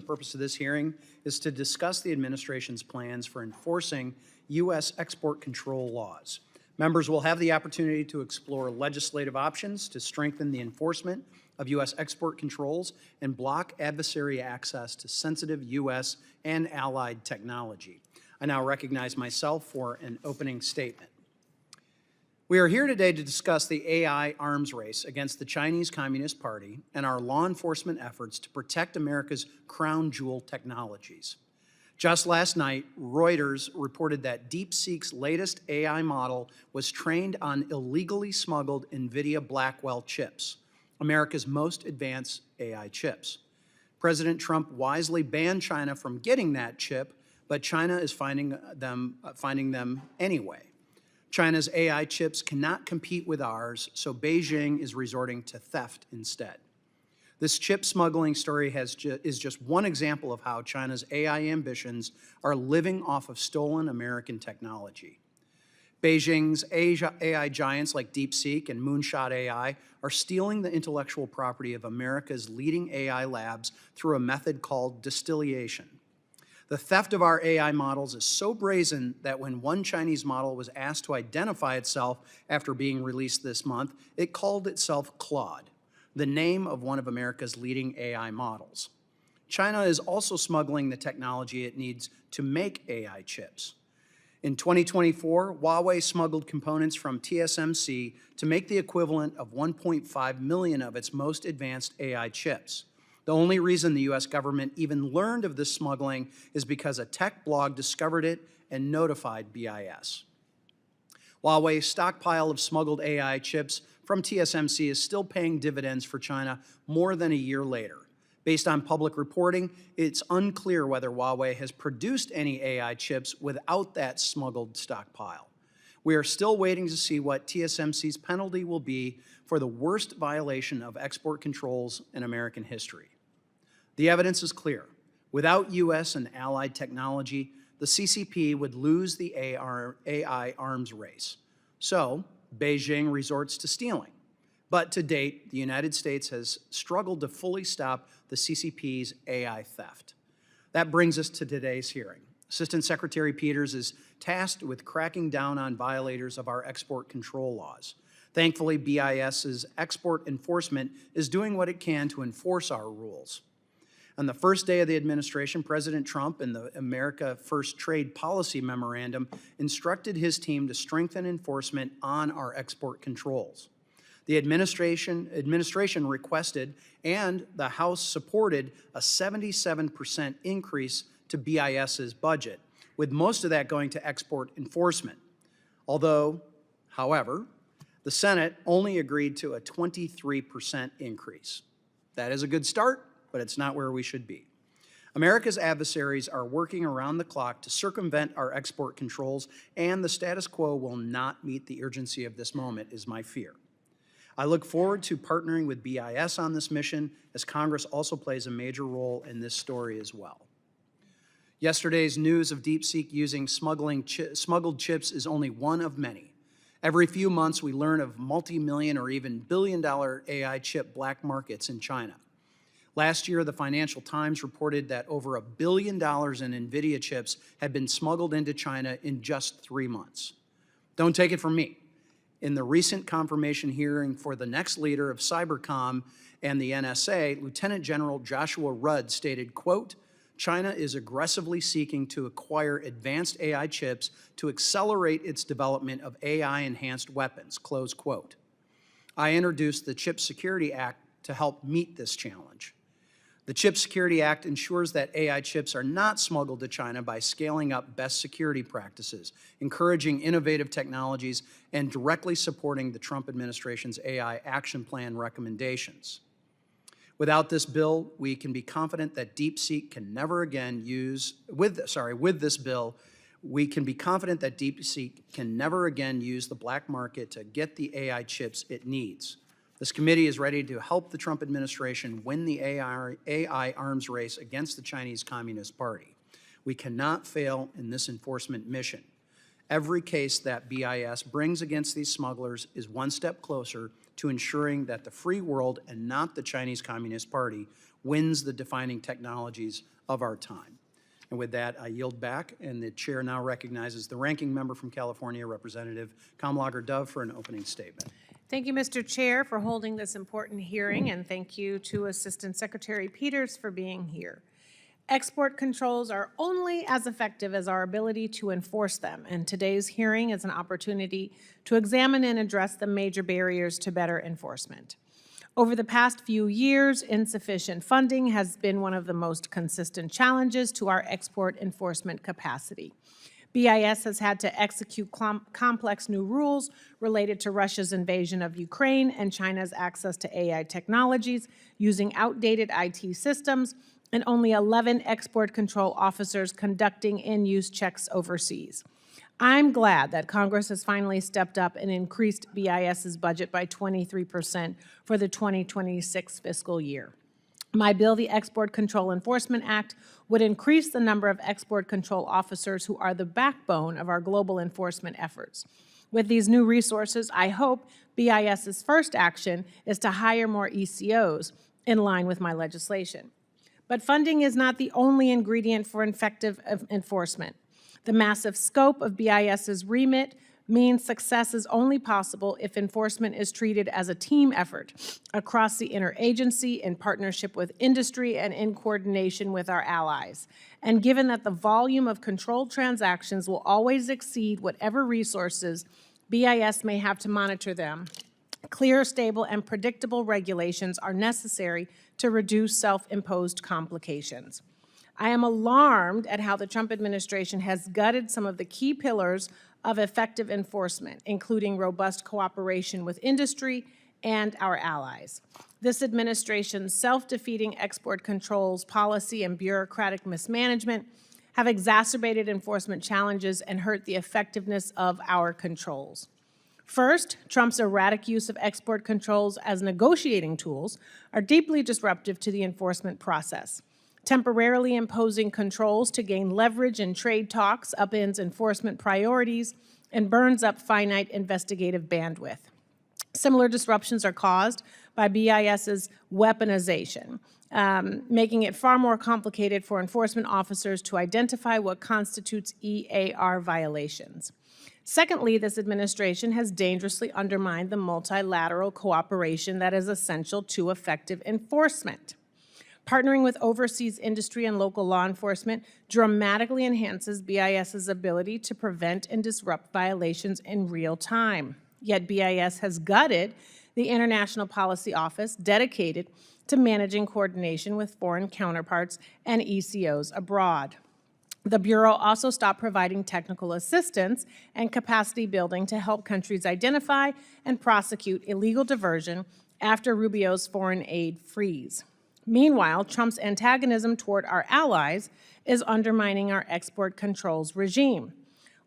purpose of this hearing is to discuss the administration's plans for enforcing U.S. export control laws. Members will have the opportunity to explore legislative options to strengthen the enforcement of U.S. export controls and block adversary access to sensitive U.S. and allied technology. I now recognize myself for an opening statement. We are here today to discuss the AI arms race against the Chinese Communist Party and our law enforcement efforts to protect America's crown jewel technologies. Just last night, Reuters reported that DeepSeek's latest AI model was trained on illegally smuggled NVIDIA Blackwell chips, America's most advanced AI chips. President Trump wisely banned China from getting that chip, but China is finding them anyway. China's AI chips cannot compete with ours, so Beijing is resorting to theft instead. This chip smuggling story is just one example of how China's AI ambitions are living off of stolen American technology. Beijing's AI giants like DeepSeek and Moonshot AI are stealing the intellectual property of America's leading AI labs through a method called distillation. The theft of our AI models is so brazen that when one Chinese model was asked to identify itself after being released this month, it called itself Claude, the name of one of America's leading AI models. China is also smuggling the technology it needs to make AI chips. In 2024, Huawei smuggled components from TSMC to make the equivalent of 1.5 million of its most advanced AI chips. The only reason the U.S. government even learned of this smuggling is because a tech blog discovered it and notified BIS. Huawei's stockpile of smuggled AI chips from TSMC is still paying dividends for China more than a year later. Based on public reporting, it's unclear whether Huawei has produced any AI chips without that smuggled stockpile. We are still waiting to see what TSMC's penalty will be for the worst violation of export controls in American history. The evidence is clear. Without U.S. and allied technology, the CCP would lose the AI arms race. So, Beijing resorts to stealing. But to date, the United States has struggled to fully stop the CCP's AI theft. That brings us to today's hearing. Assistant Secretary Peters is tasked with cracking down on violators of our export control laws. Thankfully, BIS's export enforcement is doing what it can to enforce our rules. On the first day of the administration, President Trump, in the America First Trade Policy Memorandum, instructed his team to strengthen enforcement on our export controls. The administration requested and the House supported a 77% increase to BIS's budget, with most of that going to export enforcement. However, the Senate only agreed to a 23% increase. That is a good start, but it's not where we should be. America's adversaries are working around the clock to circumvent our export controls, and the status quo will not meet the urgency of this moment, is my fear. I look forward to partnering with BIS on this mission, as Congress also plays a major role in this story as well. Yesterday's news of DeepSeek using smuggled chips is only one of many. Every few months, we learn of multi-million or even billion-dollar AI chip black markets in China. Last year, the Financial Times reported that over $1 billion in NVIDIA chips had been smuggled into China in just 3 months. Don't take it from me. In the recent confirmation hearing for the next leader of Cybercom and the NSA, Lieutenant General Joshua Rudd stated, quote, "China is aggressively seeking to acquire advanced AI chips to accelerate its development of AI-enhanced weapons," close quote. I introduced the Chip Security Act to help meet this challenge. The Chip Security Act ensures that AI chips are not smuggled to China by scaling up best security practices, encouraging innovative technologies, and directly supporting the Trump administration's AI action plan recommendations. Without this bill, we can be confident that DeepSeek can never again use, with this bill, we can be confident that DeepSeek can never again use the black market to get the AI chips it needs. This committee is ready to help the Trump administration win the AI arms race against the Chinese Communist Party. We cannot fail in this enforcement mission. Every case that BIS brings against these smugglers is one step closer to ensuring that the free world and not the Chinese Communist Party wins the defining technologies of our time. And with that, I yield back, and the chair now recognizes the ranking member from California, Representative Kamlager-Dove, for an opening statement. Thank you, Mr. Chair, for holding this important hearing, and thank you to Assistant Secretary Peters for being here. Export controls are only as effective as our ability to enforce them, and today's hearing is an opportunity to examine and address the major barriers to better enforcement. Over the past few years, insufficient funding has been one of the most consistent challenges to our export enforcement capacity. BIS has had to execute complex new rules related to Russia's invasion of Ukraine and China's access to AI technologies using outdated IT systems, and only 11 export control officers conducting in-use checks overseas. I'm glad that Congress has finally stepped up and increased BIS's budget by 23% for the 2026 fiscal year. My bill, the Export Control Enforcement Act, would increase the number of export control officers who are the backbone of our global enforcement efforts. With these new resources, I hope BIS's first action is to hire more ECOs in line with my legislation. But funding is not the only ingredient for effective enforcement. The massive scope of BIS's remit means success is only possible if enforcement is treated as a team effort across the interagency in partnership with industry and in coordination with our allies. And given that the volume of controlled transactions will always exceed whatever resources BIS may have to monitor them, clear, stable, and predictable regulations are necessary to reduce self-imposed complications. I am alarmed at how the Trump administration has gutted some of the key pillars of effective enforcement, including robust cooperation with industry and our allies. This administration's self-defeating export controls policy and bureaucratic mismanagement have exacerbated enforcement challenges and hurt the effectiveness of our controls. First, Trump's erratic use of export controls as negotiating tools are deeply disruptive to the enforcement process. Temporarily imposing controls to gain leverage in trade talks upends enforcement priorities and burns up finite investigative bandwidth. Similar disruptions are caused by BIS's weaponization, making it far more complicated for enforcement officers to identify what constitutes EAR violations. Secondly, this administration has dangerously undermined the multilateral cooperation that is essential to effective enforcement. Partnering with overseas industry and local law enforcement dramatically enhances BIS's ability to prevent and disrupt violations in real time. Yet BIS has gutted the International Policy Office dedicated to managing coordination with foreign counterparts and ECOs abroad. The Bureau also stopped providing technical assistance and capacity building to help countries identify and prosecute illegal diversion after Rubio's foreign aid freeze. Meanwhile, Trump's antagonism toward our allies is undermining our export controls regime.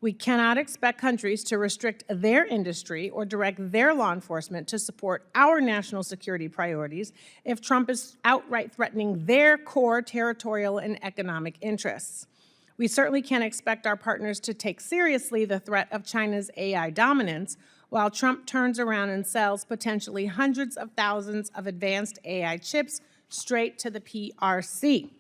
We cannot expect countries to restrict their industry or direct their law enforcement to support our national security priorities if Trump is outright threatening their core territorial and economic interests. We certainly can't expect our partners to take seriously the threat of China's AI dominance while Trump turns around and sells potentially hundreds of thousands of advanced AI chips straight to the PRC.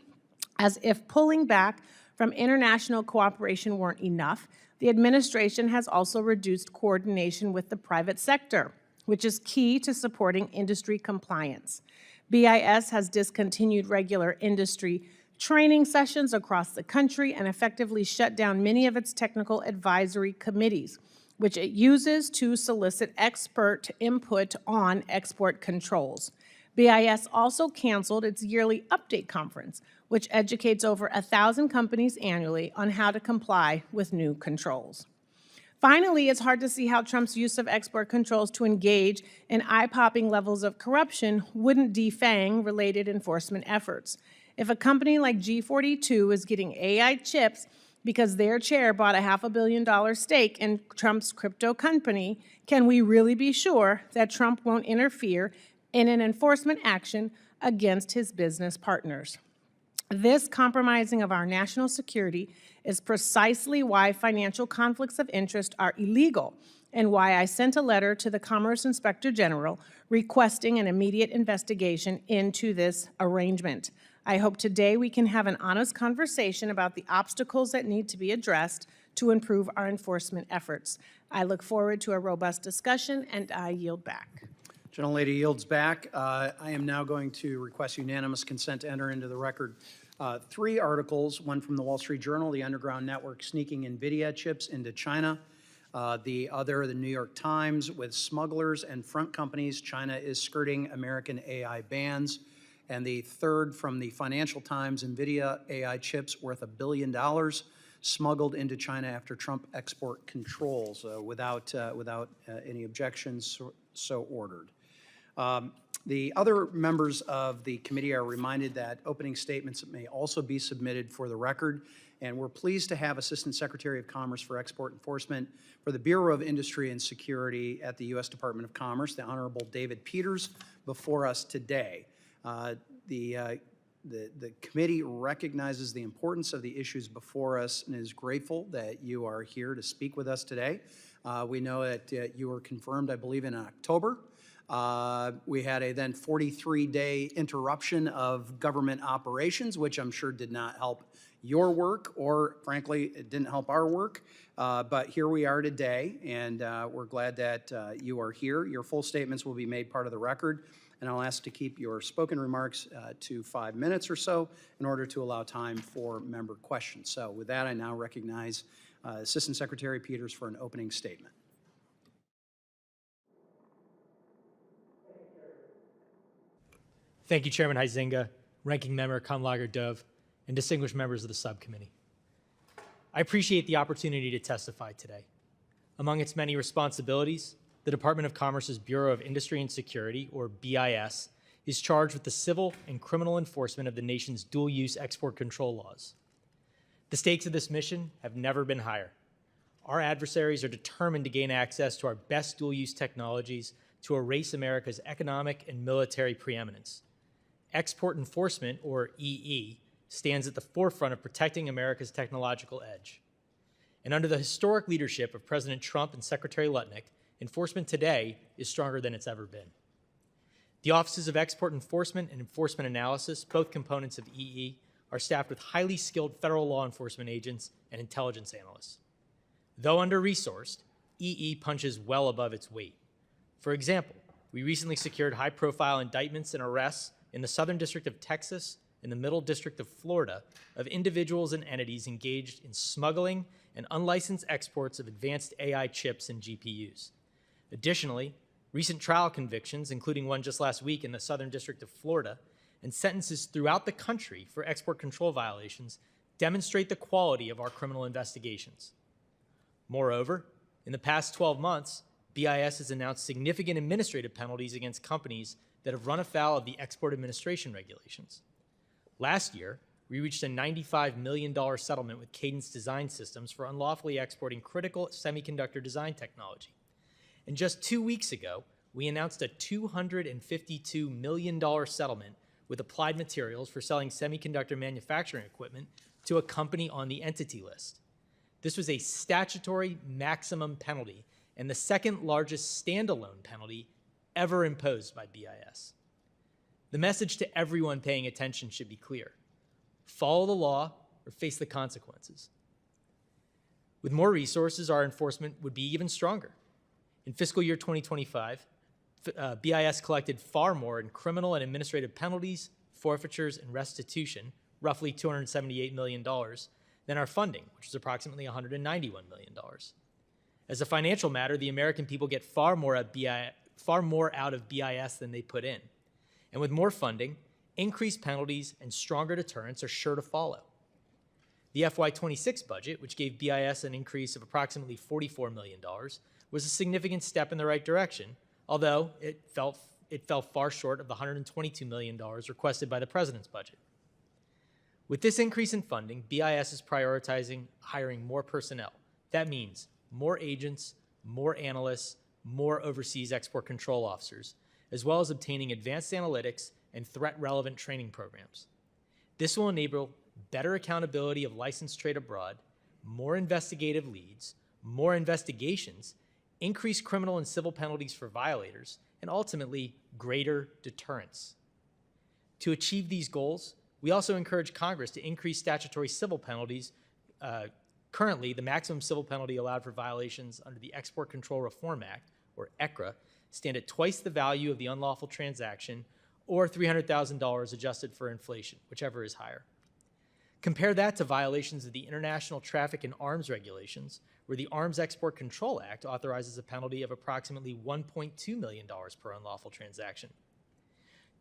As if pulling back from international cooperation weren't enough, the administration has also reduced coordination with the private sector, which is key to supporting industry compliance. BIS has discontinued regular industry training sessions across the country and effectively shut down many of its technical advisory committees, which it uses to solicit expert input on export controls. BIS also canceled its yearly update conference, which educates over 1,000 companies annually on how to comply with new controls. Finally, it's hard to see how Trump's use of export controls to engage in eye-popping levels of corruption wouldn't defang related enforcement efforts. If a company like G42 is getting AI chips because their chair bought a $500 million stake in Trump's crypto company, can we really be sure that Trump won't interfere in an enforcement action against his business partners? This compromising of our national security is precisely why financial conflicts of interest are illegal and why I sent a letter to the Commerce Inspector General requesting an immediate investigation into this arrangement. I hope today we can have an honest conversation about the obstacles that need to be addressed to improve our enforcement efforts. I look forward to a robust discussion, and I yield back. Gentlelady yields back. I am now going to request unanimous consent to enter into the record 3 articles, one from the Wall Street Journal, the Underground Network Sneaking NVIDIA Chips into China. The other, the New York Times, with smugglers and front companies, China is skirting American AI bans. And the third from the Financial Times, NVIDIA AI chips worth $1 billion smuggled into China after Trump export controls. Without any objections, so ordered. The other members of the committee are reminded that opening statements may also be submitted for the record, and we're pleased to have Assistant Secretary of Commerce for Export Enforcement for the Bureau of Industry and Security at the U.S. Department of Commerce, the Honorable David Peters, before us today. The committee recognizes the importance of the issues before us and is grateful that you are here to speak with us today. We know that you were confirmed, I believe, in October. We had a then 43-day interruption of government operations, which I'm sure did not help your work, or frankly, it didn't help our work. But here we are today, and we're glad that you are here. Your full statements will be made part of the record, and I'll ask to keep your spoken remarks to 5 minutes or so in order to allow time for member questions. So with that, I now recognize Assistant Secretary Peters for an opening statement. Thank you, Chairman Huizenga, Ranking Member Kamlager-Dove, and distinguished members of the subcommittee. I appreciate the opportunity to testify today. Among its many responsibilities, the Department of Commerce's Bureau of Industry and Security, or BIS, is charged with the civil and criminal enforcement of the nation's dual-use export control laws. The stakes of this mission have never been higher. Our adversaries are determined to gain access to our best dual-use technologies to erase America's economic and military preeminence. Export enforcement, or EE, stands at the forefront of protecting America's technological edge. And under the historic leadership of President Trump and Secretary Lutnick, enforcement today is stronger than it's ever been. The Offices of Export Enforcement and Enforcement Analysis, both components of EE, are staffed with highly skilled federal law enforcement agents and intelligence analysts. Though under-resourced, EE punches well above its weight. For example, we recently secured high-profile indictments and arrests in the Southern District of Texas and the Middle District of Florida of individuals and entities engaged in smuggling and unlicensed exports of advanced AI chips and GPUs. Additionally, recent trial convictions, including one just last week in the Southern District of Florida, and sentences throughout the country for export control violations demonstrate the quality of our criminal investigations. Moreover, in the past 12 months, BIS has announced significant administrative penalties against companies that have run afoul of the Export Administration Regulations. Last year, we reached a $95 million settlement with Cadence Design Systems for unlawfully exporting critical semiconductor design technology. And just 2 weeks ago, we announced a $252 million settlement with Applied Materials for selling semiconductor manufacturing equipment to a company on the Entity List. This was a statutory maximum penalty and the second largest standalone penalty ever imposed by BIS. The message to everyone paying attention should be clear. Follow the law or face the consequences. With more resources, our enforcement would be even stronger. In fiscal year 2025, BIS collected far more in criminal and administrative penalties, forfeitures, and restitution, roughly $278 million, than our funding, which is approximately $191 million. As a financial matter, the American people get far more out of BIS than they put in. And with more funding, increased penalties and stronger deterrents are sure to follow. The FY26 budget, which gave BIS an increase of approximately $44 million, was a significant step in the right direction, although it fell far short of the $122 million requested by the President's budget. With this increase in funding, BIS is prioritizing hiring more personnel. That means more agents, more analysts, more overseas export control officers, as well as obtaining advanced analytics and threat-relevant training programs. This will enable better accountability of licensed trade abroad, more investigative leads, more investigations, increased criminal and civil penalties for violators, and ultimately greater deterrence. To achieve these goals, we also encourage Congress to increase statutory civil penalties. Currently, the maximum civil penalty allowed for violations under the Export Control Reform Act, or ECRA, stand at twice the value of the unlawful transaction, or $300,000 adjusted for inflation, whichever is higher. Compare that to violations of the International Traffic in Arms Regulations, where the Arms Export Control Act authorizes a penalty of approximately $1.2 million per unlawful transaction.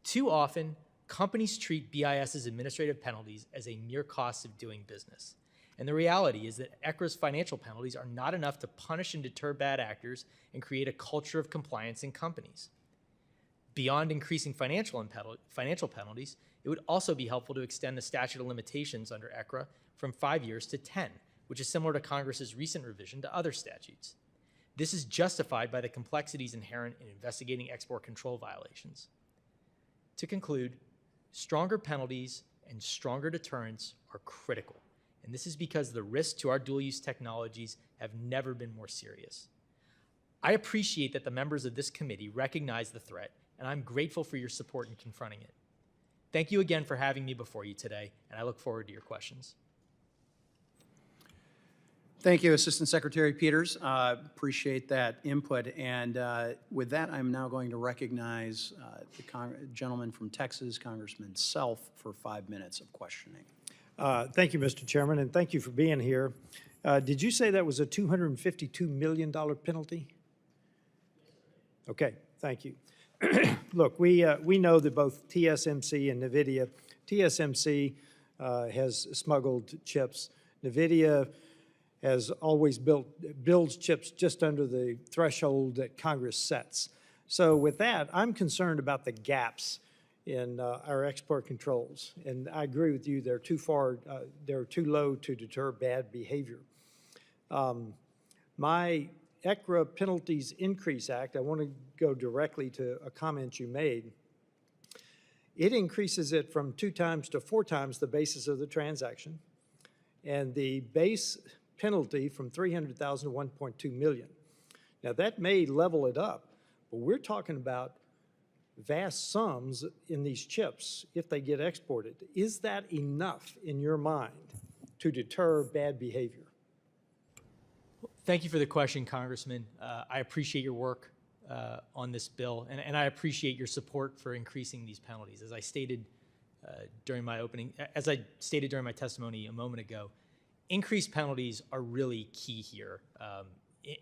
Too often, companies treat BIS's administrative penalties as a mere cost of doing business. And the reality is that ECRA's financial penalties are not enough to punish and deter bad actors and create a culture of compliance in companies. Beyond increasing financial penalties, it would also be helpful to extend the statute of limitations under ECRA from 5 years to 10, which is similar to Congress's recent revision to other statutes. This is justified by the complexities inherent in investigating export control violations. To conclude, stronger penalties and stronger deterrence are critical, and this is because the risks to our dual-use technologies have never been more serious. I appreciate that the members of this committee recognize the threat, and I'm grateful for your support in confronting it. Thank you again for having me before you today, and I look forward to your questions. Thank you, Assistant Secretary Peters. Appreciate that input. And with that, I'm now going to recognize the gentleman from Texas, Congressman Self, for 5 minutes of questioning. Thank you, Mr. Chairman, and thank you for being here. Did you say that was a $252 million penalty? Okay, thank you. Look, we know that both TSMC and NVIDIA, TSMC has smuggled chips. NVIDIA has always builds chips just under the threshold that Congress sets. So with that, I'm concerned about the gaps in our export controls. And I agree with you, they're too far, they're too low to deter bad behavior. My ECRA Penalties Increase Act, I want to go directly to a comment you made. It increases it from 2 times to 4 times the basis of the transaction, and the base penalty from $300,000 to $1.2 million. Now that may level it up, but we're talking about vast sums in these chips if they get exported. Is that enough in your mind to deter bad behavior? Thank you for the question, Congressman. I appreciate your work on this bill, and I appreciate your support for increasing these penalties. As I stated during my testimony a moment ago, increased penalties are really key here,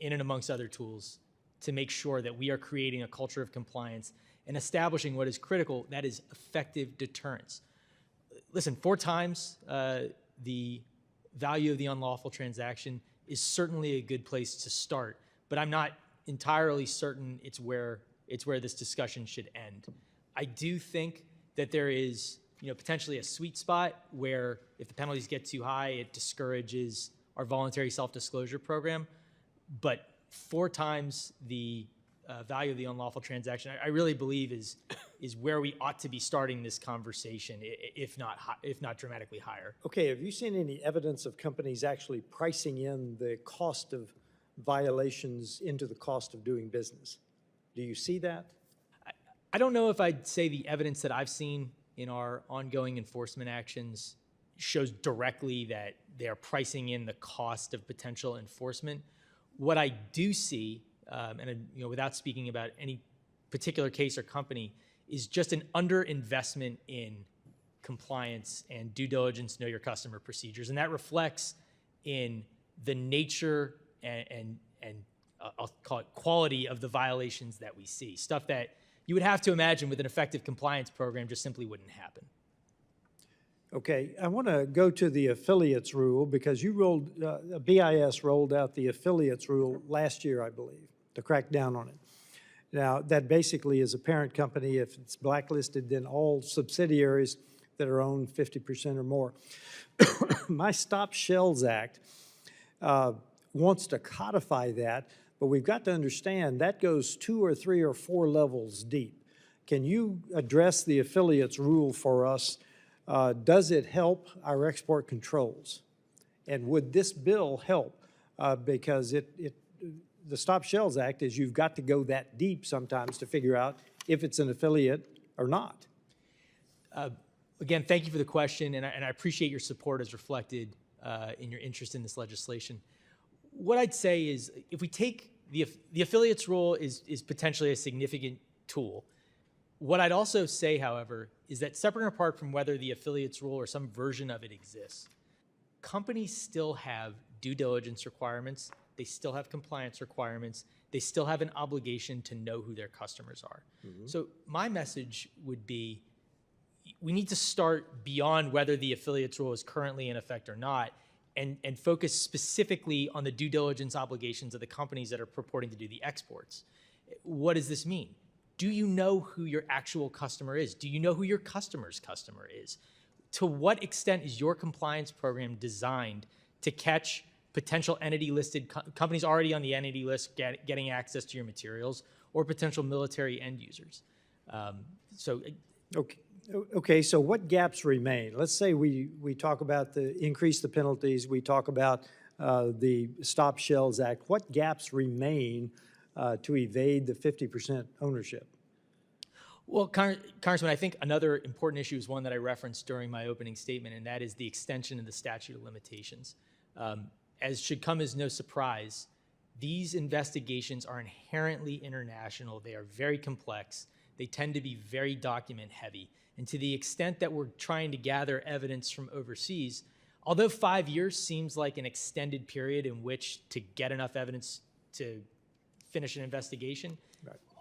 in and amongst other tools, to make sure that we are creating a culture of compliance and establishing what is critical, that is effective deterrence. Listen, 4 times the value of the unlawful transaction is certainly a good place to start, but I'm not entirely certain it's where this discussion should end. I do think that there is, potentially a sweet spot where if the penalties get too high, it discourages our voluntary self-disclosure program, but 4 times the value of the unlawful transaction, I really believe is where we ought to be starting this conversation, if not dramatically higher. Okay, have you seen any evidence of companies actually pricing in the cost of violations into the cost of doing business? Do you see that? I don't know if I'd say the evidence that I've seen in our ongoing enforcement actions shows directly that they are pricing in the cost of potential enforcement. What I do see, and without speaking about any particular case or company, is just an underinvestment in compliance and due diligence, know your customer procedures, and that reflects in the nature and I'll call it quality of the violations that we see. Stuff that you would have to imagine with an effective compliance program just simply wouldn't happen. Okay, I want to go to the affiliates rule because you BIS rolled out the affiliates rule last year, I believe, to crack down on it. Now, that basically is a parent company. If it's blacklisted, then all subsidiaries that are owned 50% or more. My Stop Shells Act wants to codify that, but we've got to understand that goes 2 or 3 or 4 levels deep. Can you address the affiliates rule for us Does it help our export controls? And would this bill help? Because the Stop Shells Act is you've got to go that deep sometimes to figure out if it's an affiliate or not. Again, thank you for the question, and I appreciate your support as reflected in your interest in this legislation. What I'd say is, if we take the affiliates rule is potentially a significant tool. What I'd also say, however, is that separate and apart from whether the affiliates rule or some version of it exists, companies still have due diligence requirements. They still have compliance requirements. They still have an obligation to know who their customers are. So my message would be, we need to start beyond whether the affiliates rule is currently in effect or not, and focus specifically on the due diligence obligations of the companies that are purporting to do the exports. What does this mean? Do you know who your actual customer is? Do you know who your customer's customer is? To what extent is your compliance program designed to catch potential entity-listed companies already on the entity list getting access to your materials, or potential military end users? Okay, so what gaps remain? Let's say we talk about increase the penalties, we talk about the Stop Shells Act. What gaps remain to evade the 50% ownership? Well, Congressman, I think another important issue is one that I referenced during my opening statement, and that is the extension of the statute of limitations. As should come as no surprise, these investigations are inherently international. They are very complex. They tend to be very document heavy. And to the extent that we're trying to gather evidence from overseas, although 5 years seems like an extended period in which to get enough evidence to finish an investigation,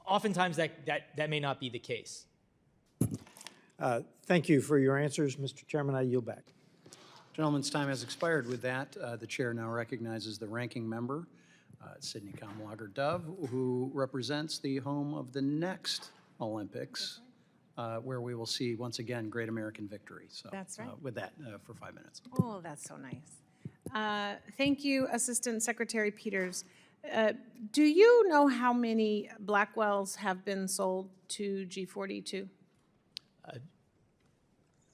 oftentimes that may not be the case. Thank you for your answers, Mr. Chairman. I yield back. Gentleman's time has expired. With that, the chair now recognizes the ranking member, Sidney Kamlager Dove, who represents the home of the next Olympics, where we will see, once again, great American victory. So, That's right. With that, for 5 minutes. Oh, that's so nice. Thank you, Assistant Secretary Peters. Do you know how many Blackwells have been sold to G42?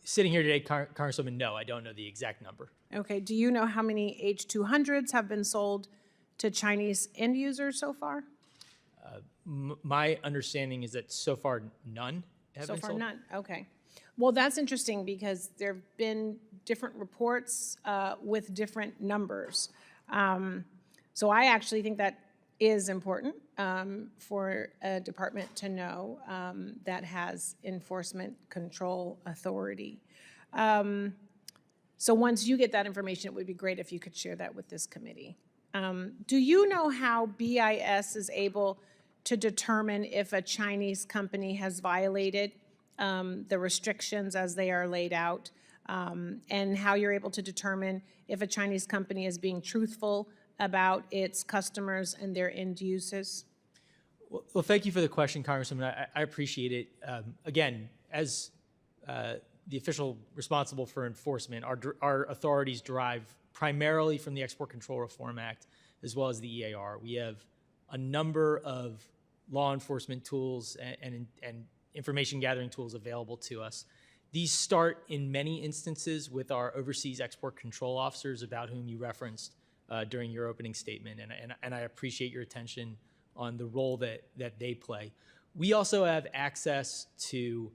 Sitting here today, Congresswoman, no, I don't know the exact number. Okay, do you know how many H200s have been sold to Chinese end users so far? My understanding is that so far none have been sold. So far none, okay. Well, that's interesting because there have been different reports with different numbers. So I actually think that is important for a department to know that has enforcement control authority. So once you get that information, it would be great if you could share that with this committee. Do you know how BIS is able to determine if a Chinese company has violated the restrictions as they are laid out, and how you're able to determine if a Chinese company is being truthful about its customers and their end users? Well, thank you for the question, Congresswoman. I appreciate it. Again, as the official responsible for enforcement, our authorities derive primarily from the Export Control Reform Act as well as the EAR. We have a number of law enforcement tools and information gathering tools available to us. These start in many instances with our overseas export control officers, about whom you referenced during your opening statement, and I appreciate your attention on the role that they play. We also have access to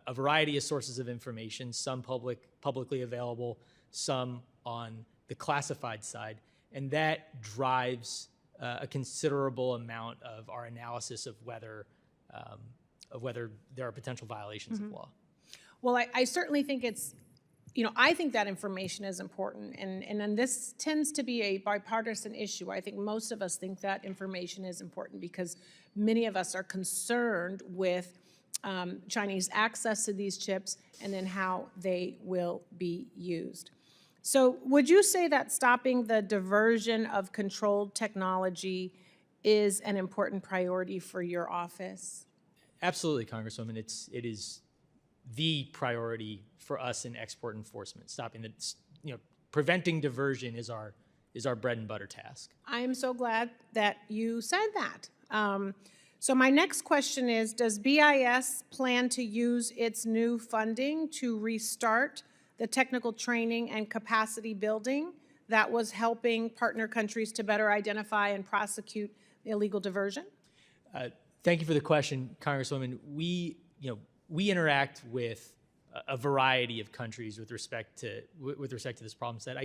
a variety of sources of information, some publicly available, some on the classified side, and that drives a considerable amount of our analysis of whether there are potential violations of law. Well, I certainly think it's, I think that information is important, and this tends to be a bipartisan issue. I think most of us think that information is important because many of us are concerned with Chinese access to these chips and then how they will be used. So would you say that stopping the diversion of controlled technology is an important priority for your office? Absolutely, Congresswoman. It is the priority for us in export enforcement. Stopping preventing diversion is our bread and butter task. I am so glad that you said that. So my next question is, does BIS plan to use its new funding to restart the technical training and capacity building that was helping partner countries to better identify and prosecute illegal diversion? Thank you for the question, Congresswoman. We interact with a variety of countries with respect to this problem set.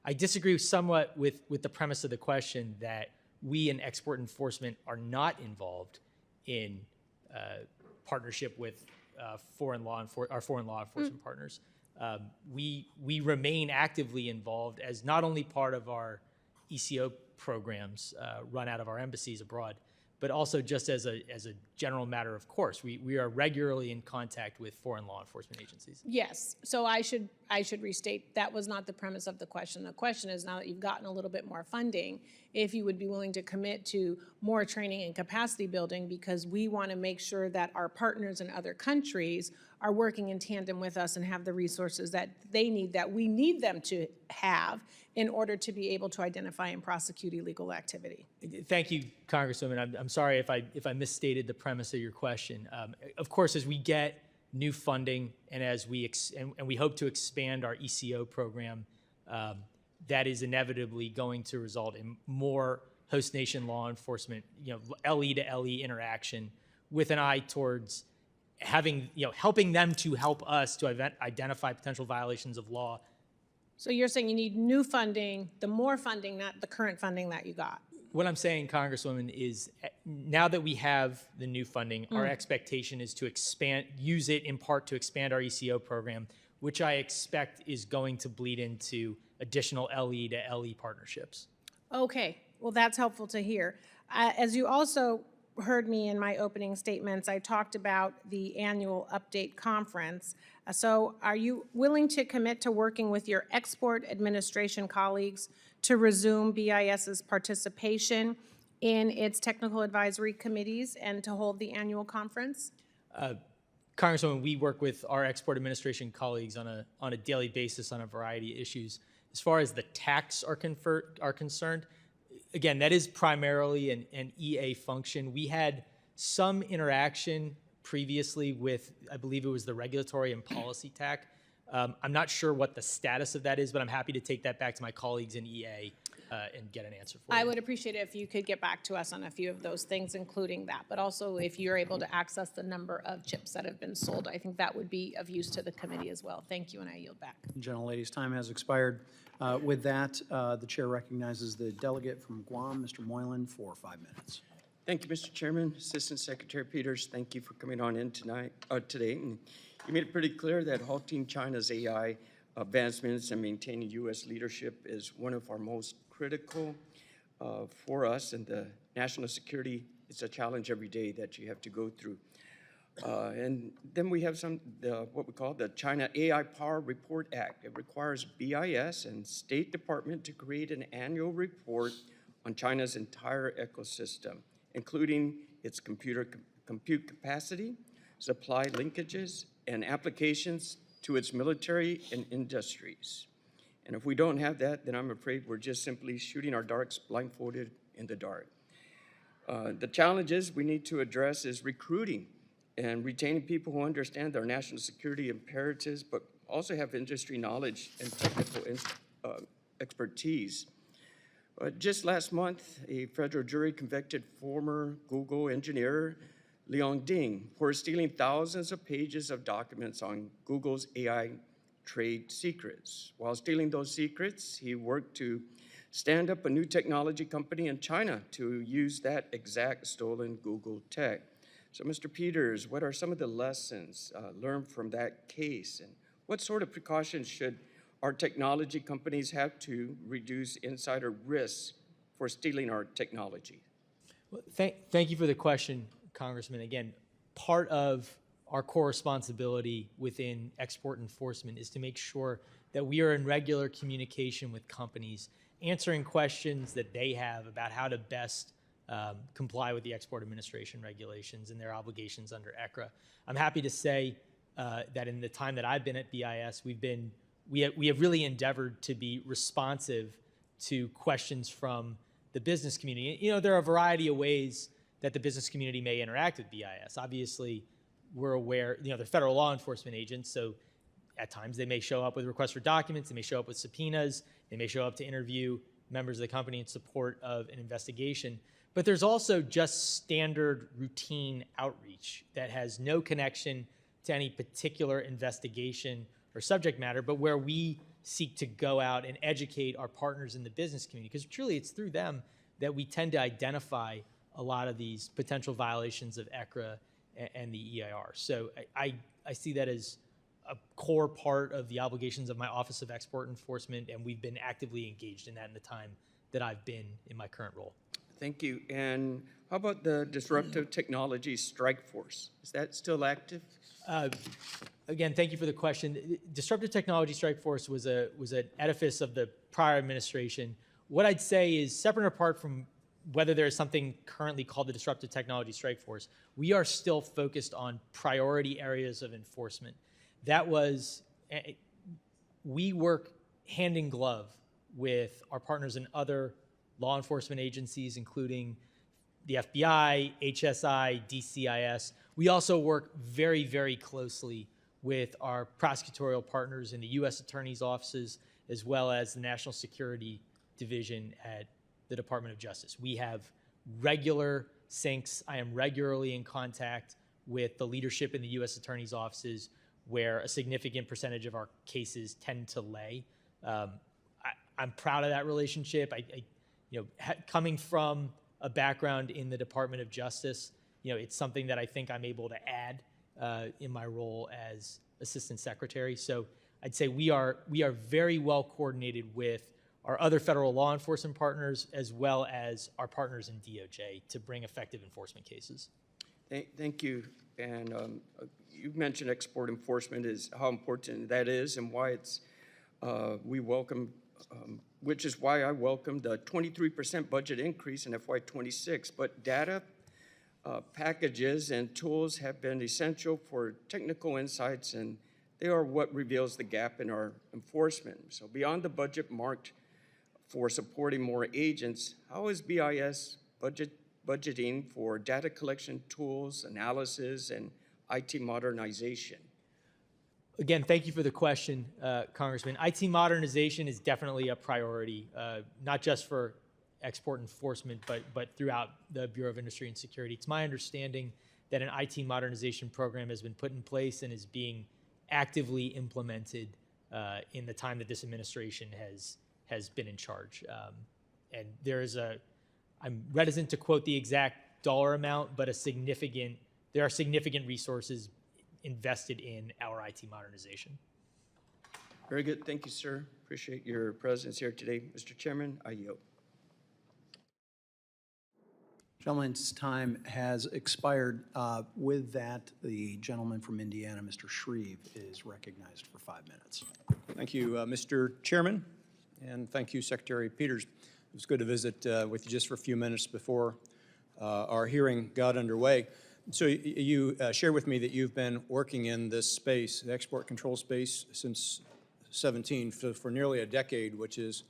I disagree somewhat with the premise of the question that we in export enforcement are not involved in partnership with our foreign law enforcement partners. We remain actively involved as not only part of our ECO programs run out of our embassies abroad, but also just as a general matter of course. We are regularly in contact with foreign law enforcement agencies. Yes, so I should restate, that was not the premise of the question. The question is, now that you've gotten a little bit more funding, if you would be willing to commit to more training and capacity building, because we want to make sure that our partners in other countries are working in tandem with us and have the resources that they need, that we need them to have in order to be able to identify and prosecute illegal activity. Thank you, Congresswoman. I'm sorry if I misstated the premise of your question. Of course, as we get new funding and as we hope to expand our ECO program, that is inevitably going to result in more host nation law enforcement, LE to LE interaction, with an eye towards helping them to help us to identify potential violations of law. So you're saying you need new funding, the more funding, not the current funding that you got? What I'm saying, Congresswoman, is now that we have the new funding, our expectation is to use it in part to expand our ECO program, which I expect is going to bleed into additional LE to LE partnerships. Okay, well, that's helpful to hear. As you also heard me in my opening statements, I talked about the annual update conference. So are you willing to commit to working with your export administration colleagues to resume BIS's participation in its technical advisory committees and to hold the annual conference? Congresswoman, we work with our export administration colleagues on a daily basis on a variety of issues. As far as the tax are concerned, again, that is primarily an EA function. We had some interaction previously with, I believe it was the regulatory and policy TAC. I'm not sure what the status of that is, but I'm happy to take that back to my colleagues in EA and get an answer for you. I would appreciate it if you could get back to us on a few of those things, including that, but also if you're able to access the number of chips that have been sold. I think that would be of use to the committee as well. Thank you, and I yield back. Gentlelady's time has expired. With that, the chair recognizes the delegate from Guam, Mr. Moylan, for 5 minutes. Thank you, Mr. Chairman. Assistant Secretary Peters, thank you for coming on in today. And you made it pretty clear that halting China's AI advancements and maintaining U.S. leadership is one of our most critical for us, and the national security is a challenge every day that you have to go through. And then we have what we call the China AI Power Report Act. It requires BIS and State Department to create an annual report on China's entire ecosystem, including its compute capacity, supply linkages, and applications to its military and industries. And if we don't have that, then I'm afraid we're just simply shooting our darts blindfolded in the dark. The challenges we need to address is recruiting and retaining people who understand our national security imperatives, but also have industry knowledge and technical expertise. Just last month, a federal jury convicted former Google engineer Liang Ding for stealing thousands of pages of documents on Google's AI trade secrets. While stealing those secrets, he worked to stand up a new technology company in China to use that exact stolen Google tech. So, Mr. Peters, what are some of the lessons learned from that case, and what sort of precautions should our technology companies have to reduce insider risks for stealing our technology? Well, thank you for the question, Congressman. Again, part of our core responsibility within export enforcement is to make sure that we are in regular communication with companies, answering questions that they have about how to best comply with the Export Administration regulations and their obligations under ECRA. I'm happy to say that in the time that I've been at BIS, we have really endeavored to be responsive to questions from the business community. There are a variety of ways that the business community may interact with BIS. Obviously, we're aware, they're federal law enforcement agents, so at times they may show up with requests for documents, they may show up with subpoenas, they may show up to interview members of the company in support of an investigation. But there's also just standard routine outreach that has no connection to any particular investigation or subject matter, but where we seek to go out and educate our partners in the business community, because truly it's through them that we tend to identify a lot of these potential violations of ECRA and the EIR. So I see that as a core part of the obligations of my Office of Export Enforcement, and we've been actively engaged in that in the time that I've been in my current role. Thank you. And how about the Disruptive Technology Strike Force? Is that still active? Again, thank you for the question. Disruptive Technology Strike Force was an edifice of the prior administration. What I'd say is, separate and apart from whether there is something currently called the Disruptive Technology Strike Force, we are still focused on priority areas of enforcement. We work hand in glove with our partners in other law enforcement agencies, including the FBI, HSI, DCIS. We also work very, very closely with our prosecutorial partners in the U.S. Attorney's offices, as well as the National Security Division at the Department of Justice. We have regular syncs. I am regularly in contact with the leadership in the U.S. Attorney's offices, where a significant percentage of our cases tend to lay. I'm proud of that relationship. Coming from a background in the Department of Justice, it's something that I think I'm able to add in my role as Assistant Secretary. So I'd say we are very well coordinated with our other federal law enforcement partners, as well as our partners in DOJ, to bring effective enforcement cases. Thank you. And you mentioned export enforcement, is how important that is, and why it's we welcome, which is why I welcome the 23% budget increase in FY26. But data, packages, and tools have been essential for technical insights, and they are what reveals the gap in our enforcement. So beyond the budget marked for supporting more agents, how is BIS budgeting for data collection tools, analysis, and IT modernization? Again, thank you for the question, Congressman. IT modernization is definitely a priority, not just for export enforcement, but throughout the Bureau of Industry and Security. It's my understanding that an IT modernization program has been put in place and is being actively implemented in the time that this administration has been in charge. And I'm reticent to quote the exact dollar amount, but there are significant resources invested in our IT modernization. Very good. Thank you, sir. Appreciate your presence here today. Mr. Chairman, I yield. Gentleman's time has expired. With that, the gentleman from Indiana, Mr. Shreve, is recognized for 5 minutes. Thank you, Mr. Chairman, and thank you, Secretary Peters. It was good to visit with you just for a few minutes before our hearing got underway. So you shared with me that you've been working in this space, the export control space, since 17, for nearly a decade, which is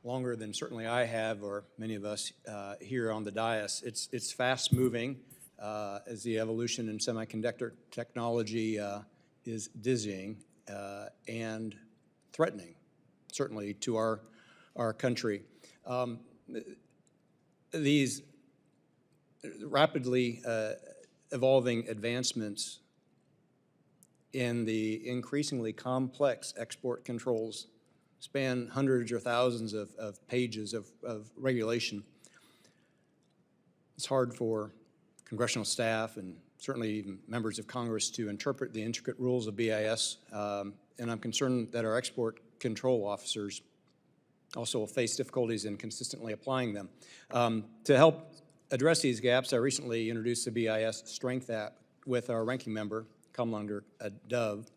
longer than certainly I have, or many of us here on the dais. It's fast-moving as the evolution in semiconductor technology is dizzying and threatening, certainly, to our country. These rapidly evolving advancements in the increasingly complex export controls span hundreds or thousands of pages of regulation. It's hard for congressional staff and certainly even members of Congress to interpret the intricate rules of BIS, and I'm concerned that our export control officers also face difficulties in consistently applying them. To help address these gaps, I recently introduced the BIS Strength App with our ranking member, Kamlanger Dove.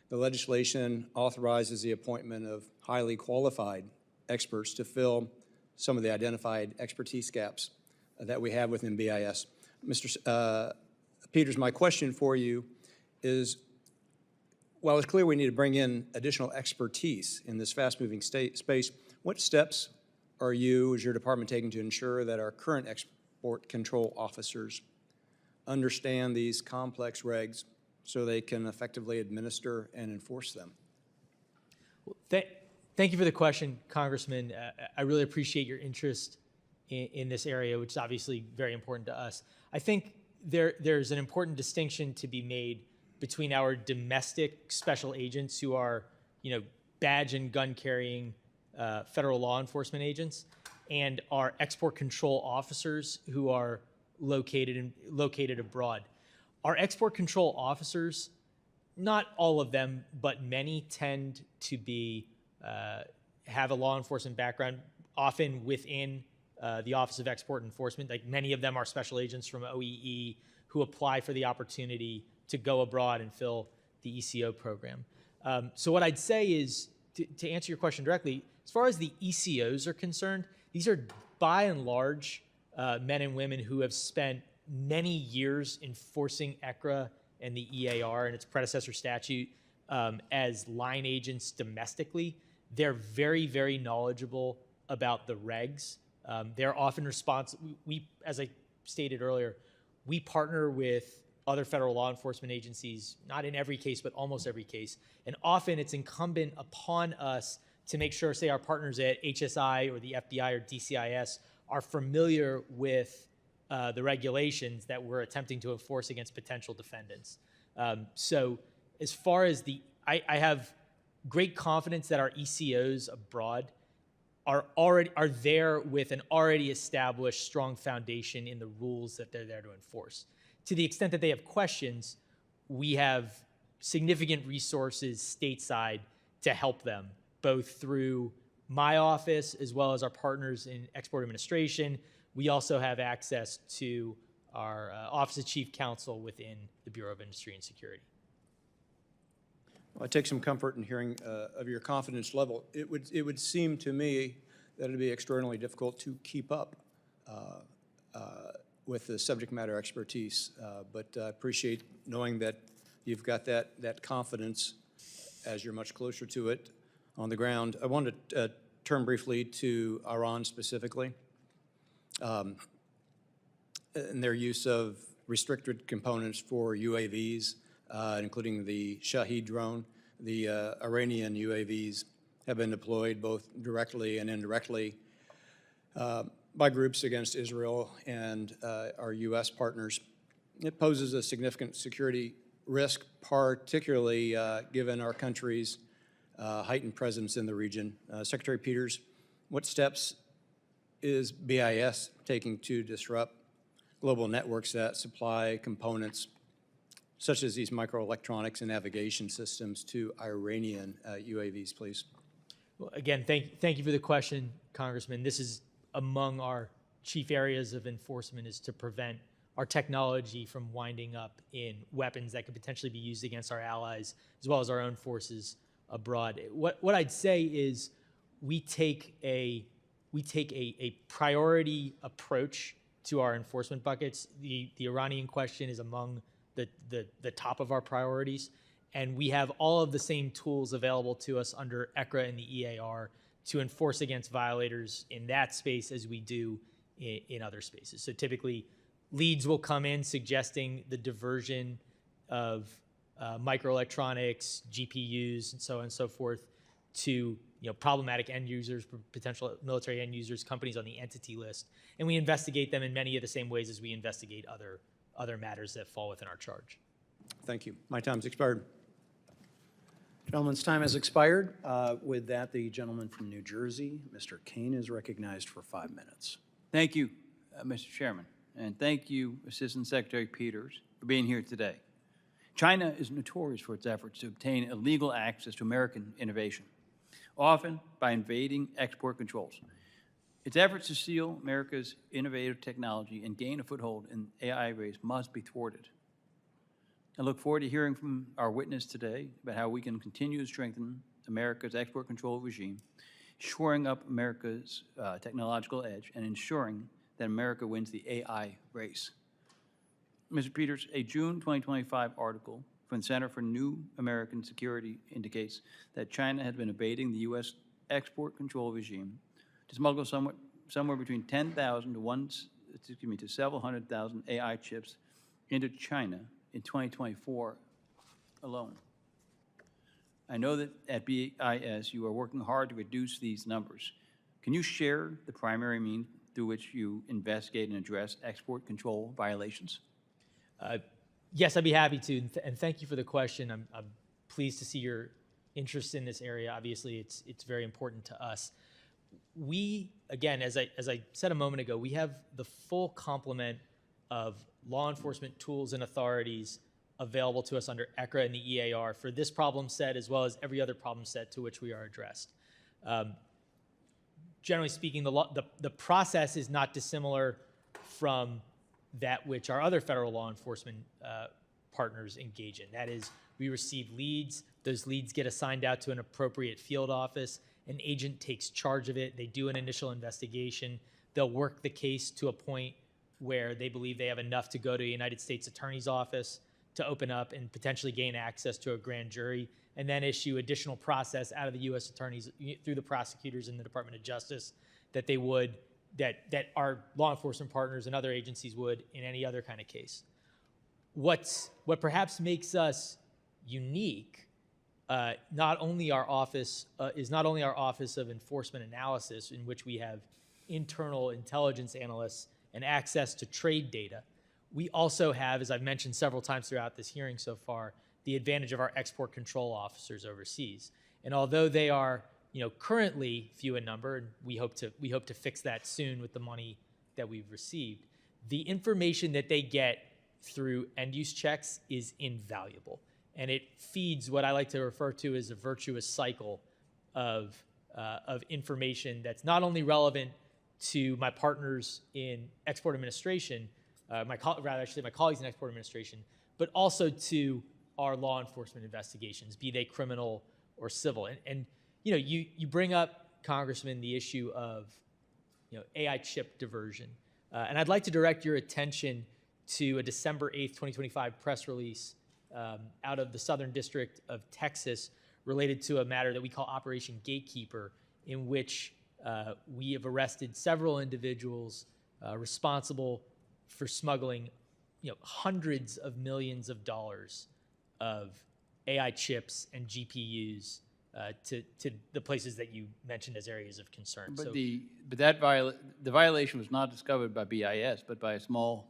The legislation authorizes the appointment of highly qualified experts to fill some of the identified expertise gaps that we have within BIS. Mr. Peters, my question for you is, while it's clear we need to bring in additional expertise in this fast-moving space, what steps are you, as your department, taking to ensure that our current export control officers understand these complex regs so they can effectively administer and enforce them? Thank you for the question, Congressman. I really appreciate your interest in this area, which is obviously very important to us. I think there's an important distinction to be made between our domestic special agents who are, badge and gun carrying federal law enforcement agents, and our export control officers who are located abroad. Our export control officers, not all of them, but many tend to be have a law enforcement background, often within the Office of Export Enforcement. Like many of them are special agents from OEE who apply for the opportunity to go abroad and fill the ECO program. So what I'd say is, to answer your question directly, as far as the ECOs are concerned, these are by and large men and women who have spent many years enforcing ECRA and the EAR and its predecessor statute as line agents domestically. They're very, very knowledgeable about the regs. They're often responsible. As I stated earlier, we partner with other federal law enforcement agencies, not in every case, but almost every case. And often it's incumbent upon us to make sure, say, our partners at HSI or the FBI or DCIS are familiar with the regulations that we're attempting to enforce against potential defendants. So as far as I have great confidence that our ECOs abroad are there with an already established strong foundation in the rules that they're there to enforce. To the extent that they have questions, we have significant resources stateside to help them, both through my office as well as our partners in export administration. We also have access to our Office of Chief Counsel within the Bureau of Industry and Security. Well, I take some comfort in hearing of your confidence level. It would seem to me that it'd be extraordinarily difficult to keep up with the subject matter expertise, but I appreciate knowing that you've got that confidence as you're much closer to it on the ground. I wanted to turn briefly to Iran specifically and their use of restricted components for UAVs, including the Shahed drone. The Iranian UAVs have been deployed both directly and indirectly by groups against Israel and our U.S. partners. It poses a significant security risk, particularly given our country's heightened presence in the region. Secretary Peters, what steps is BIS taking to disrupt global networks that supply components such as these microelectronics and navigation systems to Iranian UAVs, please? Well, again, thank you for the question, Congressman. This is among our chief areas of enforcement, is to prevent our technology from winding up in weapons that could potentially be used against our allies as well as our own forces abroad. What I'd say is we take a priority approach to our enforcement buckets. The Iranian question is among the top of our priorities, and we have all of the same tools available to us under ECRA and the EAR to enforce against violators in that space as we do in other spaces. So typically, leads will come in suggesting the diversion of microelectronics, GPUs, and so on and so forth to problematic end users, potential military end users, companies on the entity list, and we investigate them in many of the same ways as we investigate other matters that fall within our charge. Thank you. My time's expired. Gentleman's time has expired. With that, the gentleman from New Jersey, Mr. Kane, is recognized for 5 minutes. Thank you, Mr. Chairman, and thank you, Assistant Secretary Peters, for being here today. China is notorious for its efforts to obtain illegal access to American innovation, often by invading export controls. Its efforts to steal America's innovative technology and gain a foothold in the AI race must be thwarted. I look forward to hearing from our witness today about how we can continue to strengthen America's export control regime, shoring up America's technological edge, and ensuring that America wins the AI race. Mr. Peters, a June 2025 article from the Center for New American Security indicates that China has been evading the U.S. export control regime to smuggle somewhere between 10,000 to to several hundred thousand AI chips into China in 2024 alone. I know that at BIS you are working hard to reduce these numbers. Can you share the primary means through which you investigate and address export control violations? Yes, I'd be happy to, and thank you for the question. I'm pleased to see your interest in this area. Obviously, it's very important to us. We, again, as I said a moment ago, we have the full complement of law enforcement tools and authorities available to us under ECRA and the EAR for this problem set, as well as every other problem set to which we are addressed. Generally speaking, the process is not dissimilar from that which our other federal law enforcement partners engage in. That is, we receive leads, those leads get assigned out to an appropriate field office, an agent takes charge of it, they do an initial investigation, they'll work the case to a point where they believe they have enough to go to a United States Attorney's Office to open up and potentially gain access to a grand jury, and then issue additional process out of the U.S. attorneys through the prosecutors in the Department of Justice that they would, that our law enforcement partners and other agencies would in any other kind of case. What perhaps makes us unique, not only our office of enforcement analysis, in which we have internal intelligence analysts and access to trade data. We also have, as I've mentioned several times throughout this hearing so far, the advantage of our export control officers overseas. And although they are, currently few in number, and we hope to fix that soon with the money that we've received, the information that they get through end-use checks is invaluable. And it feeds what I like to refer to as a virtuous cycle of information that's not only relevant to my partners in export administration, my colleagues in export administration, but also to our law enforcement investigations, be they criminal or civil. And you bring up, Congressman, the issue of AI chip diversion. And I'd like to direct your attention to a December 8th, 2025 press release out of the Southern District of Texas related to a matter that we call Operation Gatekeeper, in which we have arrested several individuals responsible for smuggling hundreds of millions of dollars of AI chips and GPUs to the places that you mentioned as areas of concern. But the violation was not discovered by BIS, but by a small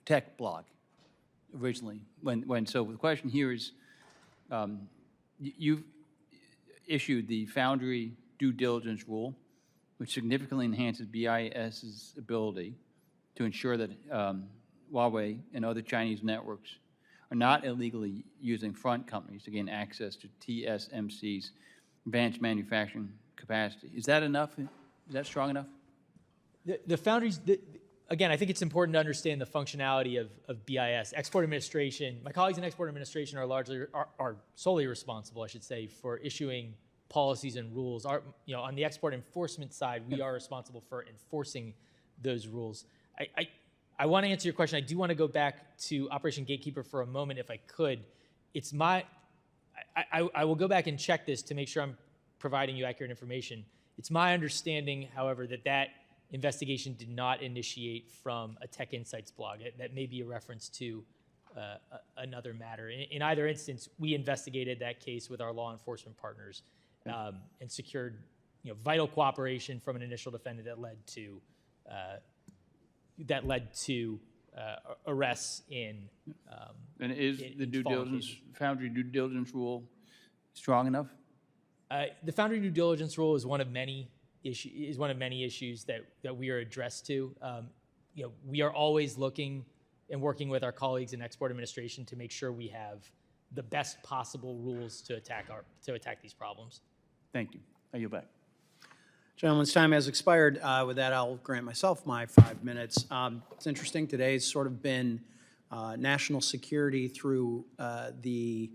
tech blog originally. So the question here is, you've issued the Foundry due diligence rule, which significantly enhances BIS's ability to ensure that Huawei and other Chinese networks are not illegally using front companies to gain access to TSMC's advanced manufacturing capacity. Is that enough? Is that strong enough? The Foundries, again, I think it's important to understand the functionality of BIS. Export administration, my colleagues in export administration are solely responsible, I should say, for issuing policies and rules. On the export enforcement side, we are responsible for enforcing those rules. I want to answer your question. I do want to go back to Operation Gatekeeper for a moment, if I could. I will go back and check this to make sure I'm providing you accurate information. It's my understanding, however, that investigation did not initiate from a Tech Insights blog. That may be a reference to another matter. In either instance, we investigated that case with our law enforcement partners and secured vital cooperation from an initial defendant that led to arrests in And is the due diligence, Foundry due diligence rule strong enough? The Foundry due diligence rule is one of many issues that we are addressed to. We are always looking and working with our colleagues in export administration to make sure we have the best possible rules to attack these problems. Thank you. I yield back. Gentleman's time has expired. With that, I'll grant myself my 5 minutes. It's interesting. Today's sort of been national security through the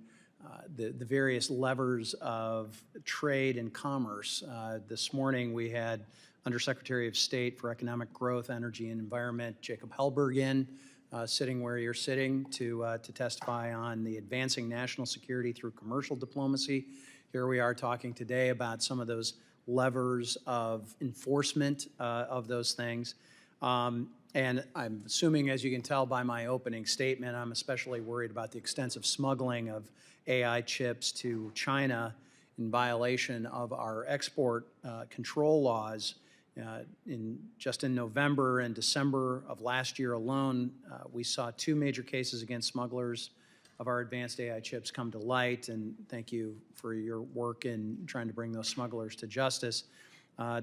various levers of trade and commerce. This morning, we had Undersecretary of State for Economic Growth, Energy, and Environment, Jacob Hellberg, in, sitting where you're sitting to testify on the advancing national security through commercial diplomacy. Here we are talking today about some of those levers of enforcement of those things. And And I'm assuming, as you can tell by my opening statement, I'm especially worried about the extensive smuggling of AI chips to China in violation of our export control laws. Just in November and December of last year alone, we saw 2 major cases against smugglers of our advanced AI chips come to light, and thank you for your work in trying to bring those smugglers to justice.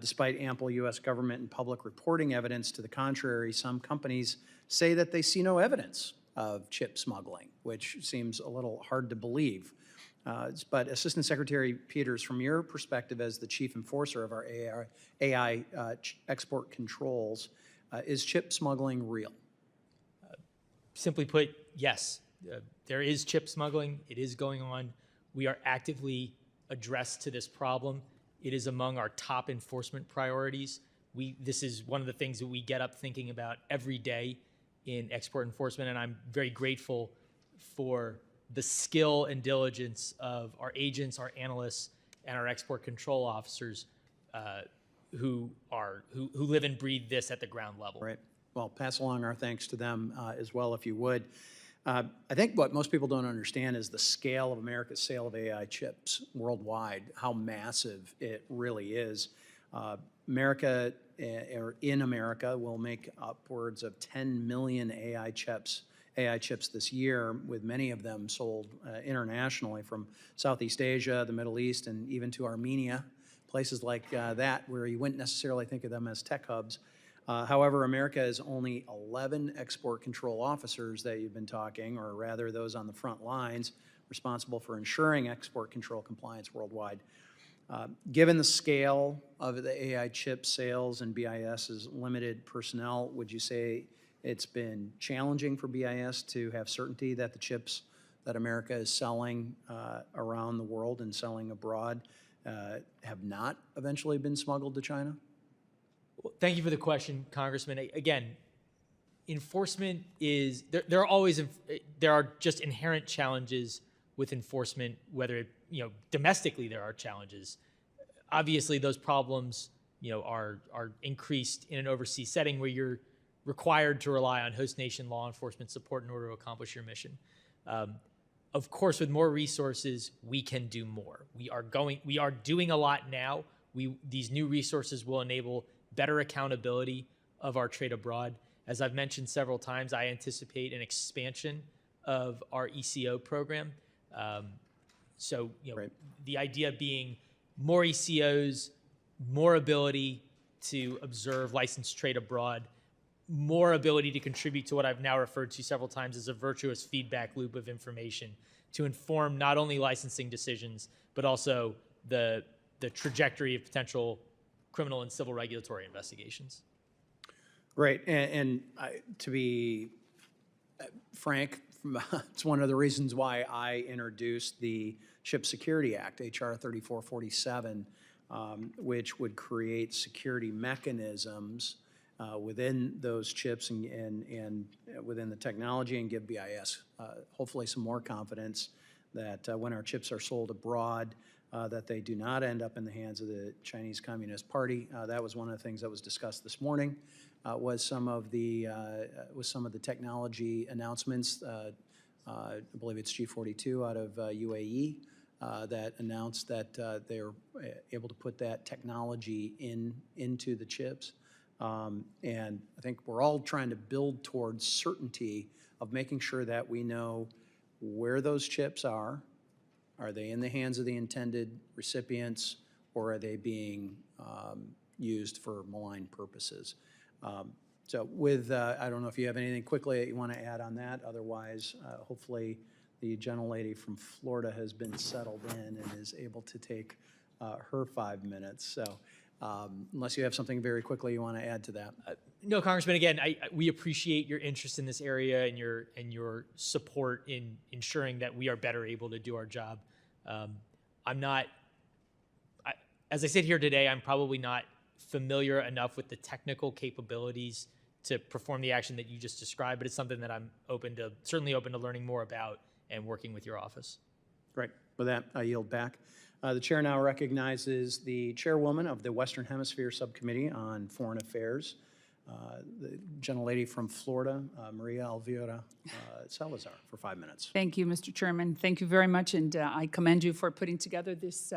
Despite ample U.S. government and public reporting evidence to the contrary, some companies say that they see no evidence of chip smuggling, which seems a little hard to believe. But Assistant Secretary Peters, from your perspective as the chief enforcer of our AI export controls, is chip smuggling real? Simply put, yes. There is chip smuggling. It is going on. We are actively addressed to this problem. It is among our top enforcement priorities. This is one of the things that we get up thinking about every day in export enforcement, and I'm very grateful for the skill and diligence of our agents, our analysts, and our export control officers who live and breathe this at the ground level. Right. Well, pass along our thanks to them as well, if you would. I think what most people don't understand is the scale of America's sale of AI chips worldwide, how massive it really is. America, or in America, will make upwards of 10 million AI chips this year, with many of them sold internationally from Southeast Asia, the Middle East, and even to Armenia, places like that where you wouldn't necessarily think of them as tech hubs. However, America has only 11 export control officers that you've been talking, or rather those on the front lines responsible for ensuring export control compliance worldwide. Given the scale of the AI chip sales and BIS's limited personnel, would you say it's been challenging for BIS to have certainty that the chips that America is selling around the world and selling abroad have not eventually been smuggled to China? Well, thank you for the question, Congressman. Again, enforcement is, there are just inherent challenges with enforcement, whether domestically there are challenges. Obviously, those problems, are increased in an overseas setting where you're required to rely on host nation law enforcement support in order to accomplish your mission. Of course, with more resources, we can do more. We are doing a lot now. These new resources will enable better accountability of our trade abroad. As I've mentioned several times, I anticipate an expansion of our ECO program. Right. The idea being more ECOs, more ability to observe licensed trade abroad, more ability to contribute to what I've now referred to several times as a virtuous feedback loop of information to inform not only licensing decisions, but also the trajectory of potential criminal and civil regulatory investigations. Great. And to be frank, it's one of the reasons why I introduced the Chip Security Act, H.R. 3447, which would create security mechanisms within those chips and within the technology, and give BIS hopefully some more confidence that when our chips are sold abroad, that they do not end up in the hands of the Chinese Communist Party. That was one of the things that was discussed this morning. Was some of the technology announcements. I believe it's G42 out of UAE that announced that they're able to put that technology into the chips. And I think we're all trying to build towards certainty of making sure that we know where those chips are. Are they in the hands of the intended recipients, or are they being used for malign purposes? So with, I don't know if you have anything quickly that you want to add on that. Otherwise, hopefully the gentlelady from Florida has been settled in and is able to take her 5 minutes. So unless you have something very quickly you want to add to that. No, Congressman, again, we appreciate your interest in this area and your support in ensuring that we are better able to do our job. As I sit here today, I'm probably not familiar enough with the technical capabilities to perform the action that you just described, but it's something that I'm certainly open to learning more about and working with your office. Great. With that, I yield back. The chair now recognizes the chairwoman of the Western Hemisphere Subcommittee on Foreign Affairs, the gentlelady from Florida, Maria Elvira Salazar, for 5 minutes. Thank you, Mr. Chairman. Thank you very much, and I commend you for putting together this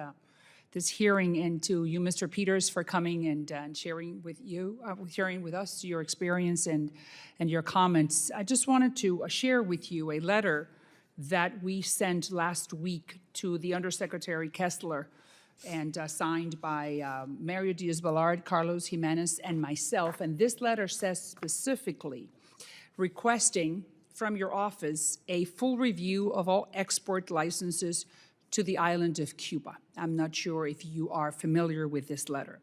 hearing, and to you, Mr. Peters, for coming and sharing with us your experience and your comments. I just wanted to share with you a letter that we sent last week to the Undersecretary Kessler, and signed by Mario Diaz-Balart, Carlos Jimenez, and myself. And this letter says specifically, requesting from your office a full review of all export licenses to the island of Cuba. I'm not sure if you are familiar with this letter.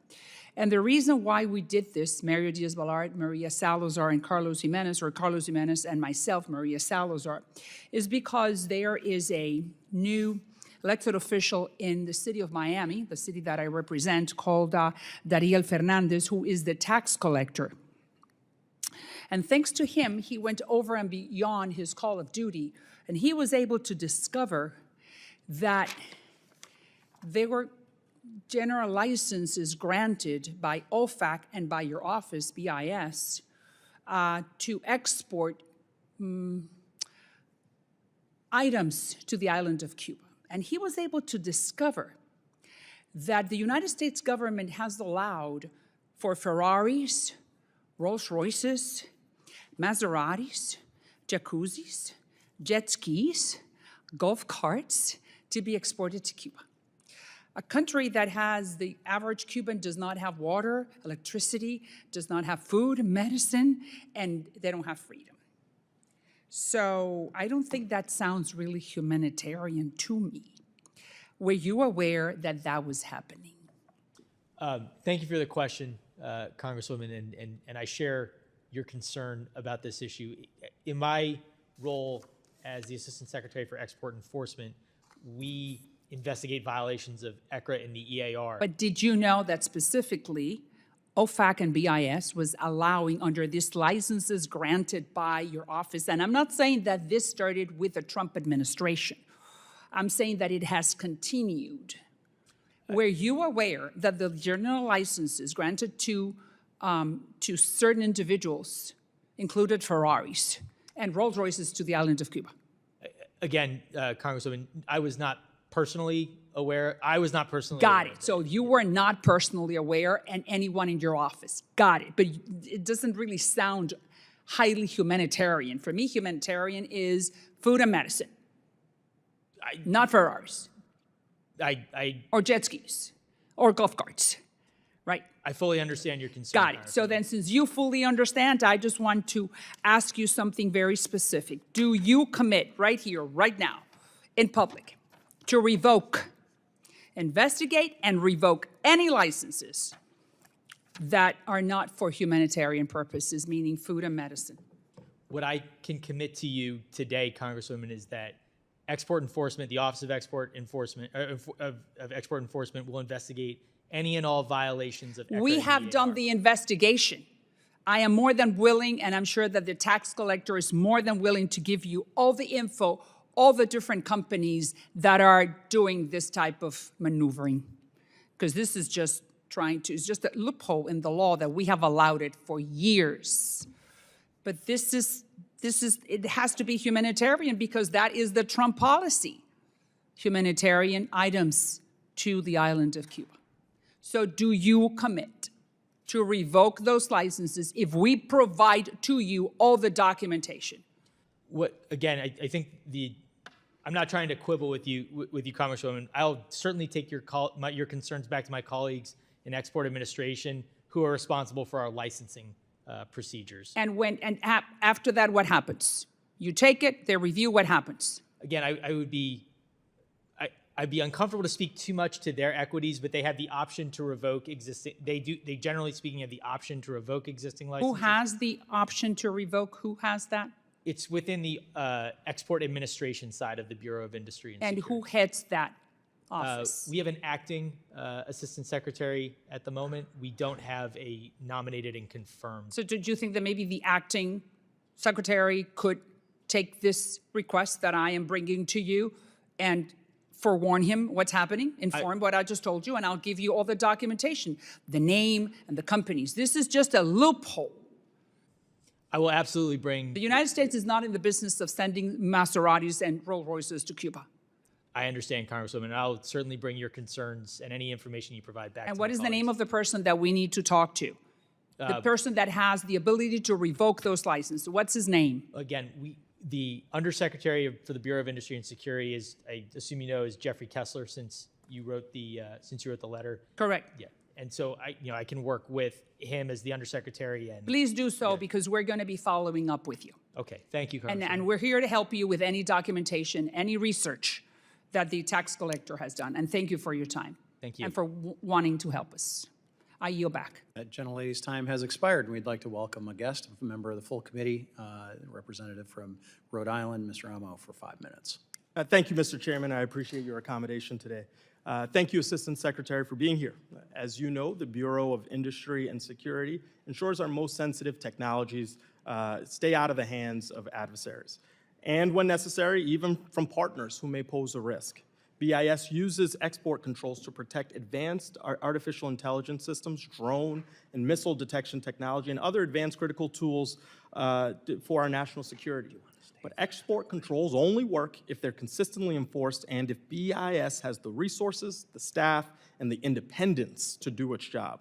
And the reason why we did this, Mario Diaz-Balart, Maria Salazar, and Carlos Jimenez, or Carlos Jimenez and myself, Maria Salazar, is because there is a new elected official in the city of Miami, the city that I represent, called Dariel Fernandez, who is the tax collector. And thanks to him, he went over and beyond his call of duty, and he was able to discover that there were general licenses granted by OFAC and by your office, BIS, to export items to the island of Cuba. And he was able to discover that the United States government has allowed for Ferraris, Rolls Royces, Maseratis, jacuzzis, jet skis, golf carts to be exported to Cuba. A country that has, the average Cuban does not have water, electricity, does not have food, medicine, and they don't have freedom. So I don't think that sounds really humanitarian to me. Were you aware that that was happening? Thank you for the question, Congresswoman, and I share your concern about this issue. In my role as the Assistant Secretary for Export Enforcement, we investigate violations of ECRA and the EAR. But did you know that specifically OFAC and BIS was allowing under these licenses granted by your office? And I'm not saying that this started with the Trump administration. I'm saying that it has continued. Were you aware that the general licenses granted to certain individuals included Ferraris and Rolls Royces to the island of Cuba? Again, Congresswoman, I was not personally aware. Got it. So you were not personally aware, and anyone in your office. Got it. But it doesn't really sound highly humanitarian. For me, humanitarian is food and medicine, not Ferraris. Or jet skis, or golf carts, right? I fully understand your concern. Got it. So then, since you fully understand, I just want to ask you something very specific. Do you commit right here, right now, in public, to revoke, investigate, and revoke any licenses that are not for humanitarian purposes, meaning food and medicine? What I can commit to you today, Congresswoman, is that Export Enforcement, the Office of Export Enforcement, of Export Enforcement, will investigate any and all violations of ECRA. We have done the investigation. I am more than willing, and I'm sure that the tax collector is more than willing to give you all the info, all the different companies that are doing this type of maneuvering. Because this is just it's just a loophole in the law that we have allowed it for years. But it has to be humanitarian because that is the Trump policy. Humanitarian items to the island of Cuba. So do you commit to revoke those licenses if we provide to you all the documentation? Again, I think I'm not trying to quibble with you, Congresswoman. I'll certainly take your concerns back to my colleagues in Export Administration who are responsible for our licensing procedures. And after that, what happens? You take it, they review, what happens? Again, I'd be uncomfortable to speak too much to their equities, but they have the option to revoke existing. They generally speaking have the option to revoke existing licenses. Who has the option to revoke? Who has that? It's within the Export Administration side of the Bureau of Industry and Security. Who heads that office? We have an acting assistant secretary at the moment. We don't have a nominated and confirmed. So did you think that maybe the acting secretary could take this request that I am bringing to you and forewarn him what's happening, inform what I just told you, and I'll give you all the documentation, the name and the companies. This is just a loophole I will absolutely bring, The United States is not in the business of sending Maseratis and Rolls Royces to Cuba. I understand, Congresswoman, and I'll certainly bring your concerns and any information you provide back to And my what is the name colleagues. of the person that we need to talk to? The person that has the ability to revoke those licenses. What's his name? Again, the Undersecretary for the Bureau of Industry and Security is, I assume you know, is Jeffrey Kessler, since you wrote the letter. Correct. Yeah, and so I can work with him as the Undersecretary and. Please do so, because we're going to be following up with you. Okay, thank you, Congresswoman. And we're here to help you with any documentation, any research that the tax collector has done. And thank you for your time. Thank you. And for wanting to help us. I yield back. That gentlelady's time has expired, and we'd like to welcome a guest, a member of the full committee, representative from Rhode Island, Mr. Amo, for 5 minutes. Thank you, Mr. Chairman. I appreciate your accommodation today. Thank you, Assistant Secretary, for being here. As you know, the Bureau of Industry and Security ensures our most sensitive technologies stay out of the hands of adversaries, and when necessary, even from partners who may pose a risk. BIS uses export controls to protect advanced artificial intelligence systems, drone and missile detection technology, and other advanced critical tools for our national security. But export controls only work if they're consistently enforced and if BIS has the resources, the staff, and the independence to do its job.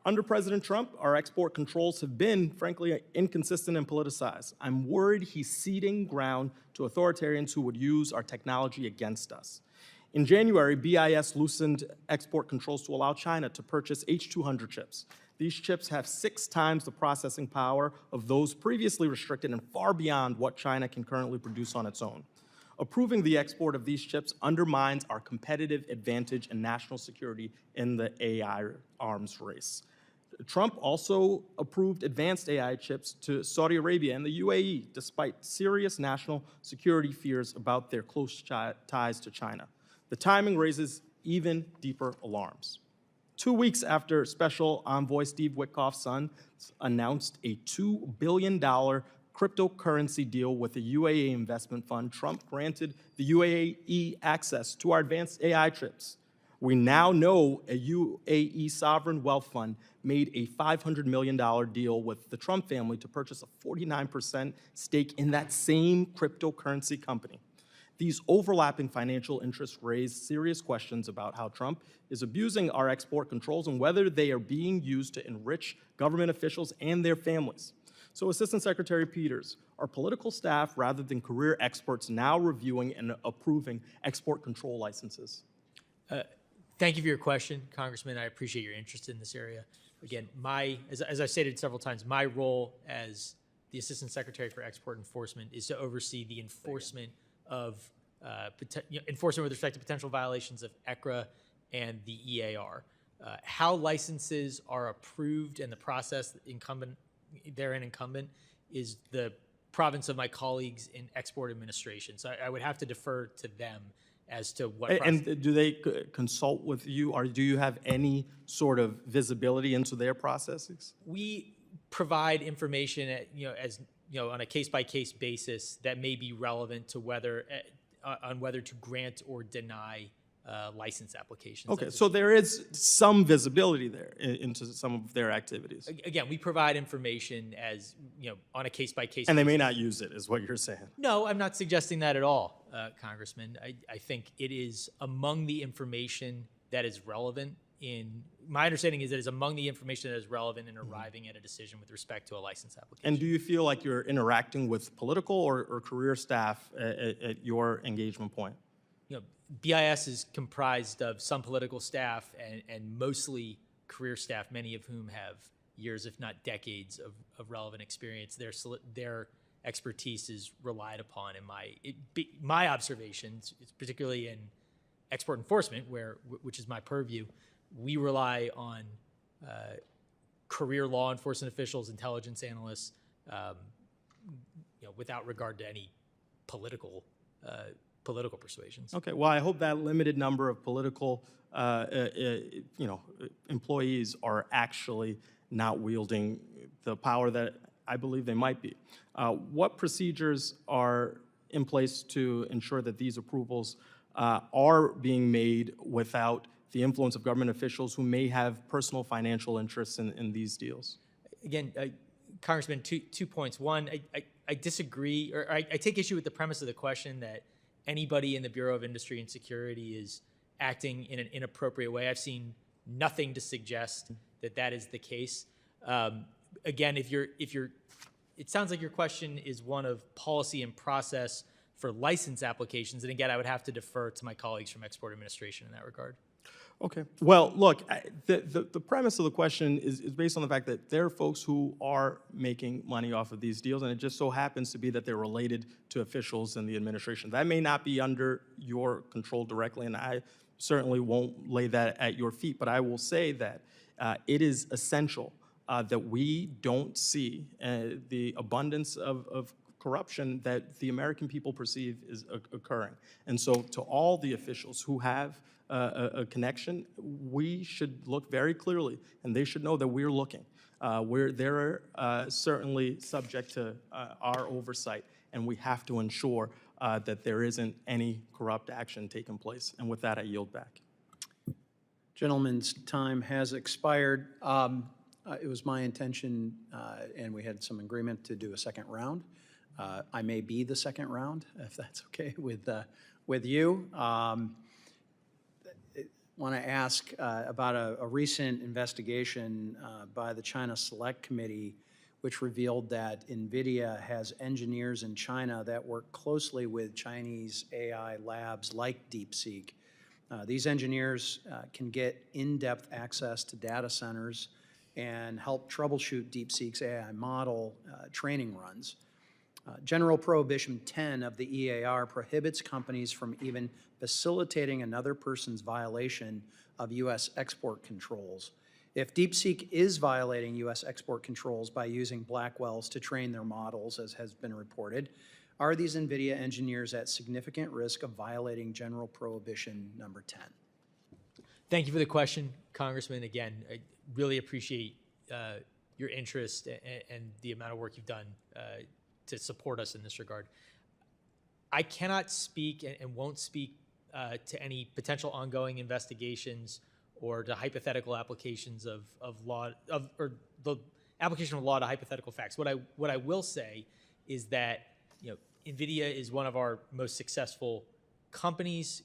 Under President Trump, our export controls have been, frankly, inconsistent and politicized. I'm worried he's ceding ground to authoritarians who would use our technology against us. In January, BIS loosened export controls to allow China to purchase H200 chips. These chips have 6 times the processing power of those previously restricted and far beyond what China can currently produce on its own. Approving the export of these chips undermines our competitive advantage and national security in the AI arms race. Trump also approved advanced AI chips to Saudi Arabia and the UAE, despite serious national security fears about their close ties to China. The timing raises even deeper alarms. 2 weeks after Special Envoy Steve Witkoff's son announced a $2 billion cryptocurrency deal with the UAE investment fund, Trump granted the UAE access to our advanced AI chips. We now know a UAE sovereign wealth fund made a $500 million deal with the Trump family to purchase a 49% stake in that same cryptocurrency company. These overlapping financial interests raise serious questions about how Trump is abusing our export controls and whether they are being used to enrich government officials and their families. So, Assistant Secretary Peters, are political staff rather than career experts now reviewing and approving export control licenses? Thank you for your question, Congressman. I appreciate your interest in this area. Again, as I've stated several times, my role as the Assistant Secretary for Export Enforcement is to oversee the enforcement of enforcement with respect to potential violations of ECRA and the EAR. How licenses are approved and the process therein incumbent is the province of my colleagues in export administration. So I would have to defer to them as to what process. And do they consult with you, or do you have any sort of visibility into their processes? We provide information on a case-by-case basis that may be relevant to whether to grant or deny license applications. Okay, so there is some visibility there into some of their activities. Again, we provide information on a case-by-case And they basis. may not use it, is what you're saying. No, I'm not suggesting that at all, Congressman. I think it is among the information that is relevant my understanding is that it's among the information that is relevant in arriving at a decision with respect to a license application. And do you feel like you're interacting with political or career staff at your engagement point? BIS is comprised of some political staff and mostly career staff, many of whom have years, if not decades, of relevant experience. Their expertise is relied upon in my observations, particularly in export enforcement, which is my purview. We rely on career law enforcement officials, intelligence analysts, without regard to any political persuasions. Okay, well, I hope that limited number of political, employees are actually not wielding the power that I believe they might be. What procedures are in place to ensure that these approvals are being made without the influence of government officials who may have personal financial interests in these deals? Again, Congressman, two points. One, I disagree, or I take issue with the premise of the question that anybody in the Bureau of Industry and Security is acting in an inappropriate way. I've seen nothing to suggest that that is the case. Again, it sounds like your question is one of policy and process for license applications, and again, I would have to defer to my colleagues from Export Administration in that regard. Okay. Well, look, the premise of the question is based on the fact that there are folks who are making money off of these deals, and it just so happens to be that they're related to officials in the administration. That may not be under your control directly, and I certainly won't lay that at your feet, but I will say that it is essential that we don't see the abundance of corruption that the American people perceive is occurring. And so to all the officials who have a connection, we should look very clearly, and they should know that we're looking. They're certainly subject to our oversight, and we have to ensure that there isn't any corrupt action taking place. And with that, I yield back. Gentleman's time has expired. It was my intention, and we had some agreement to do a second round. I may be the second round, if that's okay with you. Want to ask about a recent investigation by the China Select Committee, which revealed that NVIDIA has engineers in China that work closely with Chinese AI labs like DeepSeek. These engineers can get in-depth access to data centers and help troubleshoot DeepSeek's AI model training runs. General Prohibition 10 of the EAR prohibits companies from even facilitating another person's violation of U.S. export controls. If DeepSeek is violating U.S. export controls by using Blackwells to train their models, as has been reported, are these NVIDIA engineers at significant risk of violating General Prohibition number 10? Thank you for the question, Congressman. Again, I really appreciate your interest and the amount of work you've done to support us in this regard. I cannot speak and won't speak to any potential ongoing investigations or to hypothetical applications of law, or the application of law to hypothetical facts. What I will say is that NVIDIA is one of our most successful companies.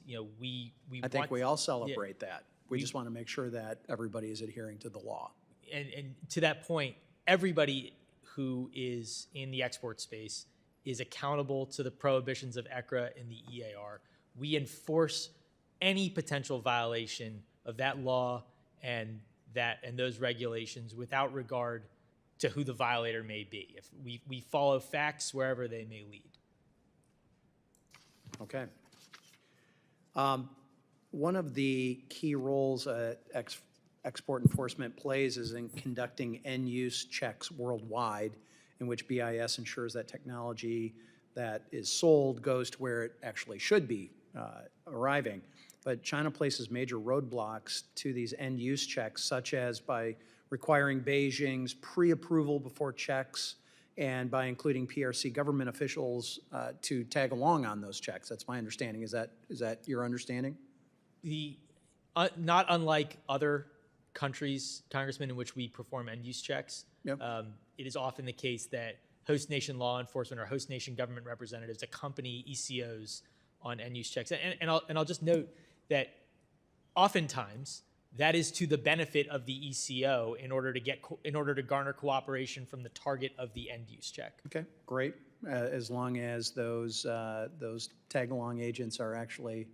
I think we all celebrate that. We just want to make sure that everybody is adhering to the law. And to that point, everybody who is in the export space is accountable to the prohibitions of ECRA and the EAR. We enforce any potential violation of that law and those regulations without regard to who the violator may be. If we follow facts wherever they may lead. Okay. One of the key roles export enforcement plays is in conducting end-use checks worldwide, in which BIS ensures that technology that is sold goes to where it actually should be arriving. But China places major roadblocks to these end-use checks, such as by requiring Beijing's pre-approval before checks and by including PRC government officials to tag along on those checks. That's my understanding. Is that your understanding? Not unlike other countries, Congressman, in which we perform end-use checks, Yep. It is often the case that host nation law enforcement or host nation government representatives accompany ECOs on end-use checks. And I'll just note that oftentimes that is to the benefit of the ECO in order to garner cooperation from the target of the end-use check. Okay, great. As long as those tag-along agents are actually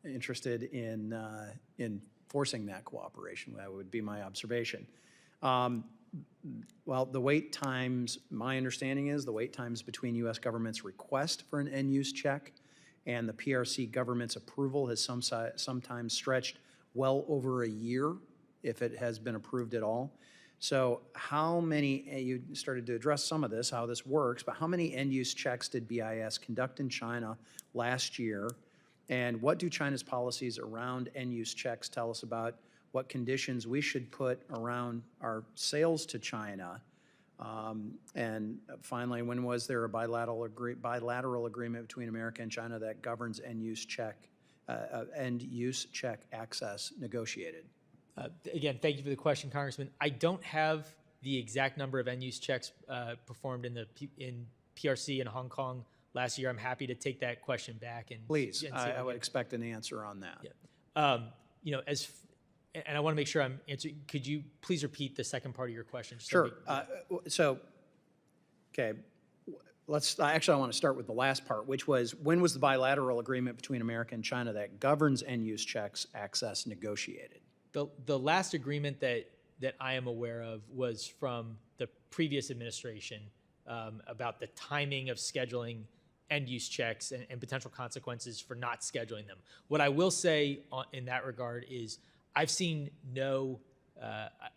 interested in forcing that cooperation, that would be my observation. Well, the wait times, my understanding is the wait times between U.S. government's request for an end-use check and the PRC government's approval has sometimes stretched well over a year, if it has been approved at all. So how many, you started to address some of this, how this works, but how many end-use checks did BIS conduct in China last year? And what do China's policies around end-use checks tell us about what conditions we should put around our sales to China? And finally, when was there a bilateral agreement between America and China that governs end-use check access negotiated? Again, thank you for the question, Congressman. I don't have the exact number of end-use checks performed in PRC in Hong Kong last year, I'm happy to take that question back and Please, and see if I we would can- expect an answer on that. Yeah. You know, and I want to make sure I'm answering. Could you please repeat the second part of your question? just so Sure. we- So, okay, actually, I want to start with the last part, which was, when was the bilateral agreement between America and China that governs end-use checks access negotiated? The last agreement that I am aware of was from the previous administration about the timing of scheduling end-use checks and potential consequences for not scheduling them. What I will say in that regard is I've seen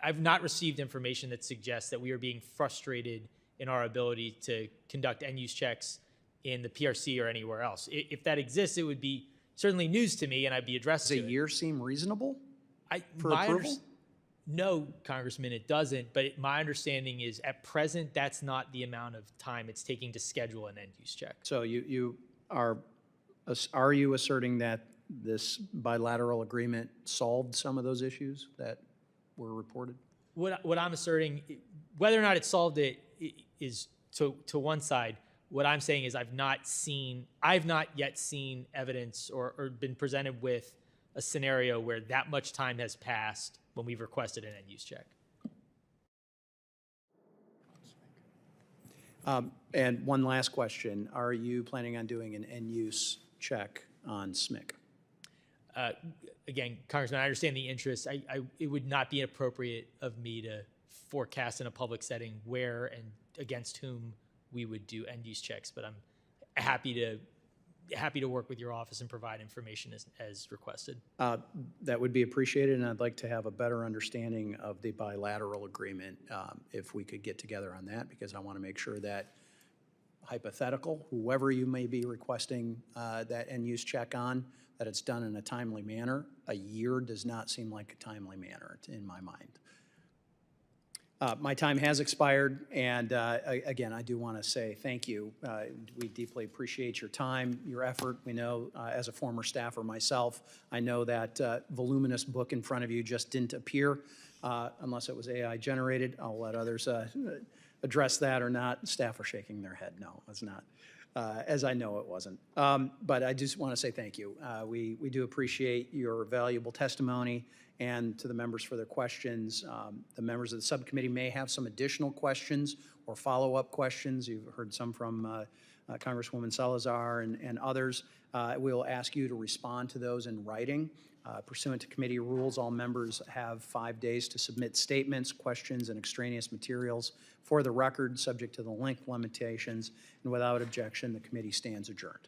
I've not received information that suggests that we are being frustrated in our ability to conduct end-use checks in the PRC or anywhere else. If that exists, it would be certainly news to me, and I'd be addressed Does to a it. year seem reasonable? For My approval? No, Congressman, it doesn't. But my understanding is at present, that's not the amount of time it's taking to schedule an end-use check. So you are you asserting that this bilateral agreement solved some of those issues that were reported? What I'm asserting, whether or not it solved it, is to one side. What I'm saying is I've not yet seen evidence or been presented with a scenario where that much time has passed when we've requested an end-use check. And one last question. Are you planning on doing an end-use check on SMIC? Again, Congressman, I understand the interest. It would not be appropriate of me to forecast in a public setting where and against whom we would do end-use checks, but I'm happy to work with your office and provide information as requested. That would be appreciated, and I'd like to have a better understanding of the bilateral agreement if we could get together on that, because I want to make sure that hypothetical, whoever you may be requesting that end-use check on, that it's done in a timely manner. A year does not seem like a timely manner in my mind. My time has expired, and again, I do want to say thank you. We deeply appreciate your time, your effort. We know, as a former staffer myself, I know that voluminous book in front of you just didn't appear unless it was AI generated. I'll let others address that or not. Staff are shaking their head. No, it's not, as I know it wasn't. But I just want to say thank you. We do appreciate your valuable testimony, and to the members for their questions. The members of the subcommittee may have some additional questions or follow-up questions. You've heard some from Congresswoman Salazar and others. We'll ask you to respond to those in writing. Pursuant to committee rules, all members have 5 days to submit statements, questions, and extraneous materials for the record, subject to the length limitations. And without objection, the committee stands adjourned.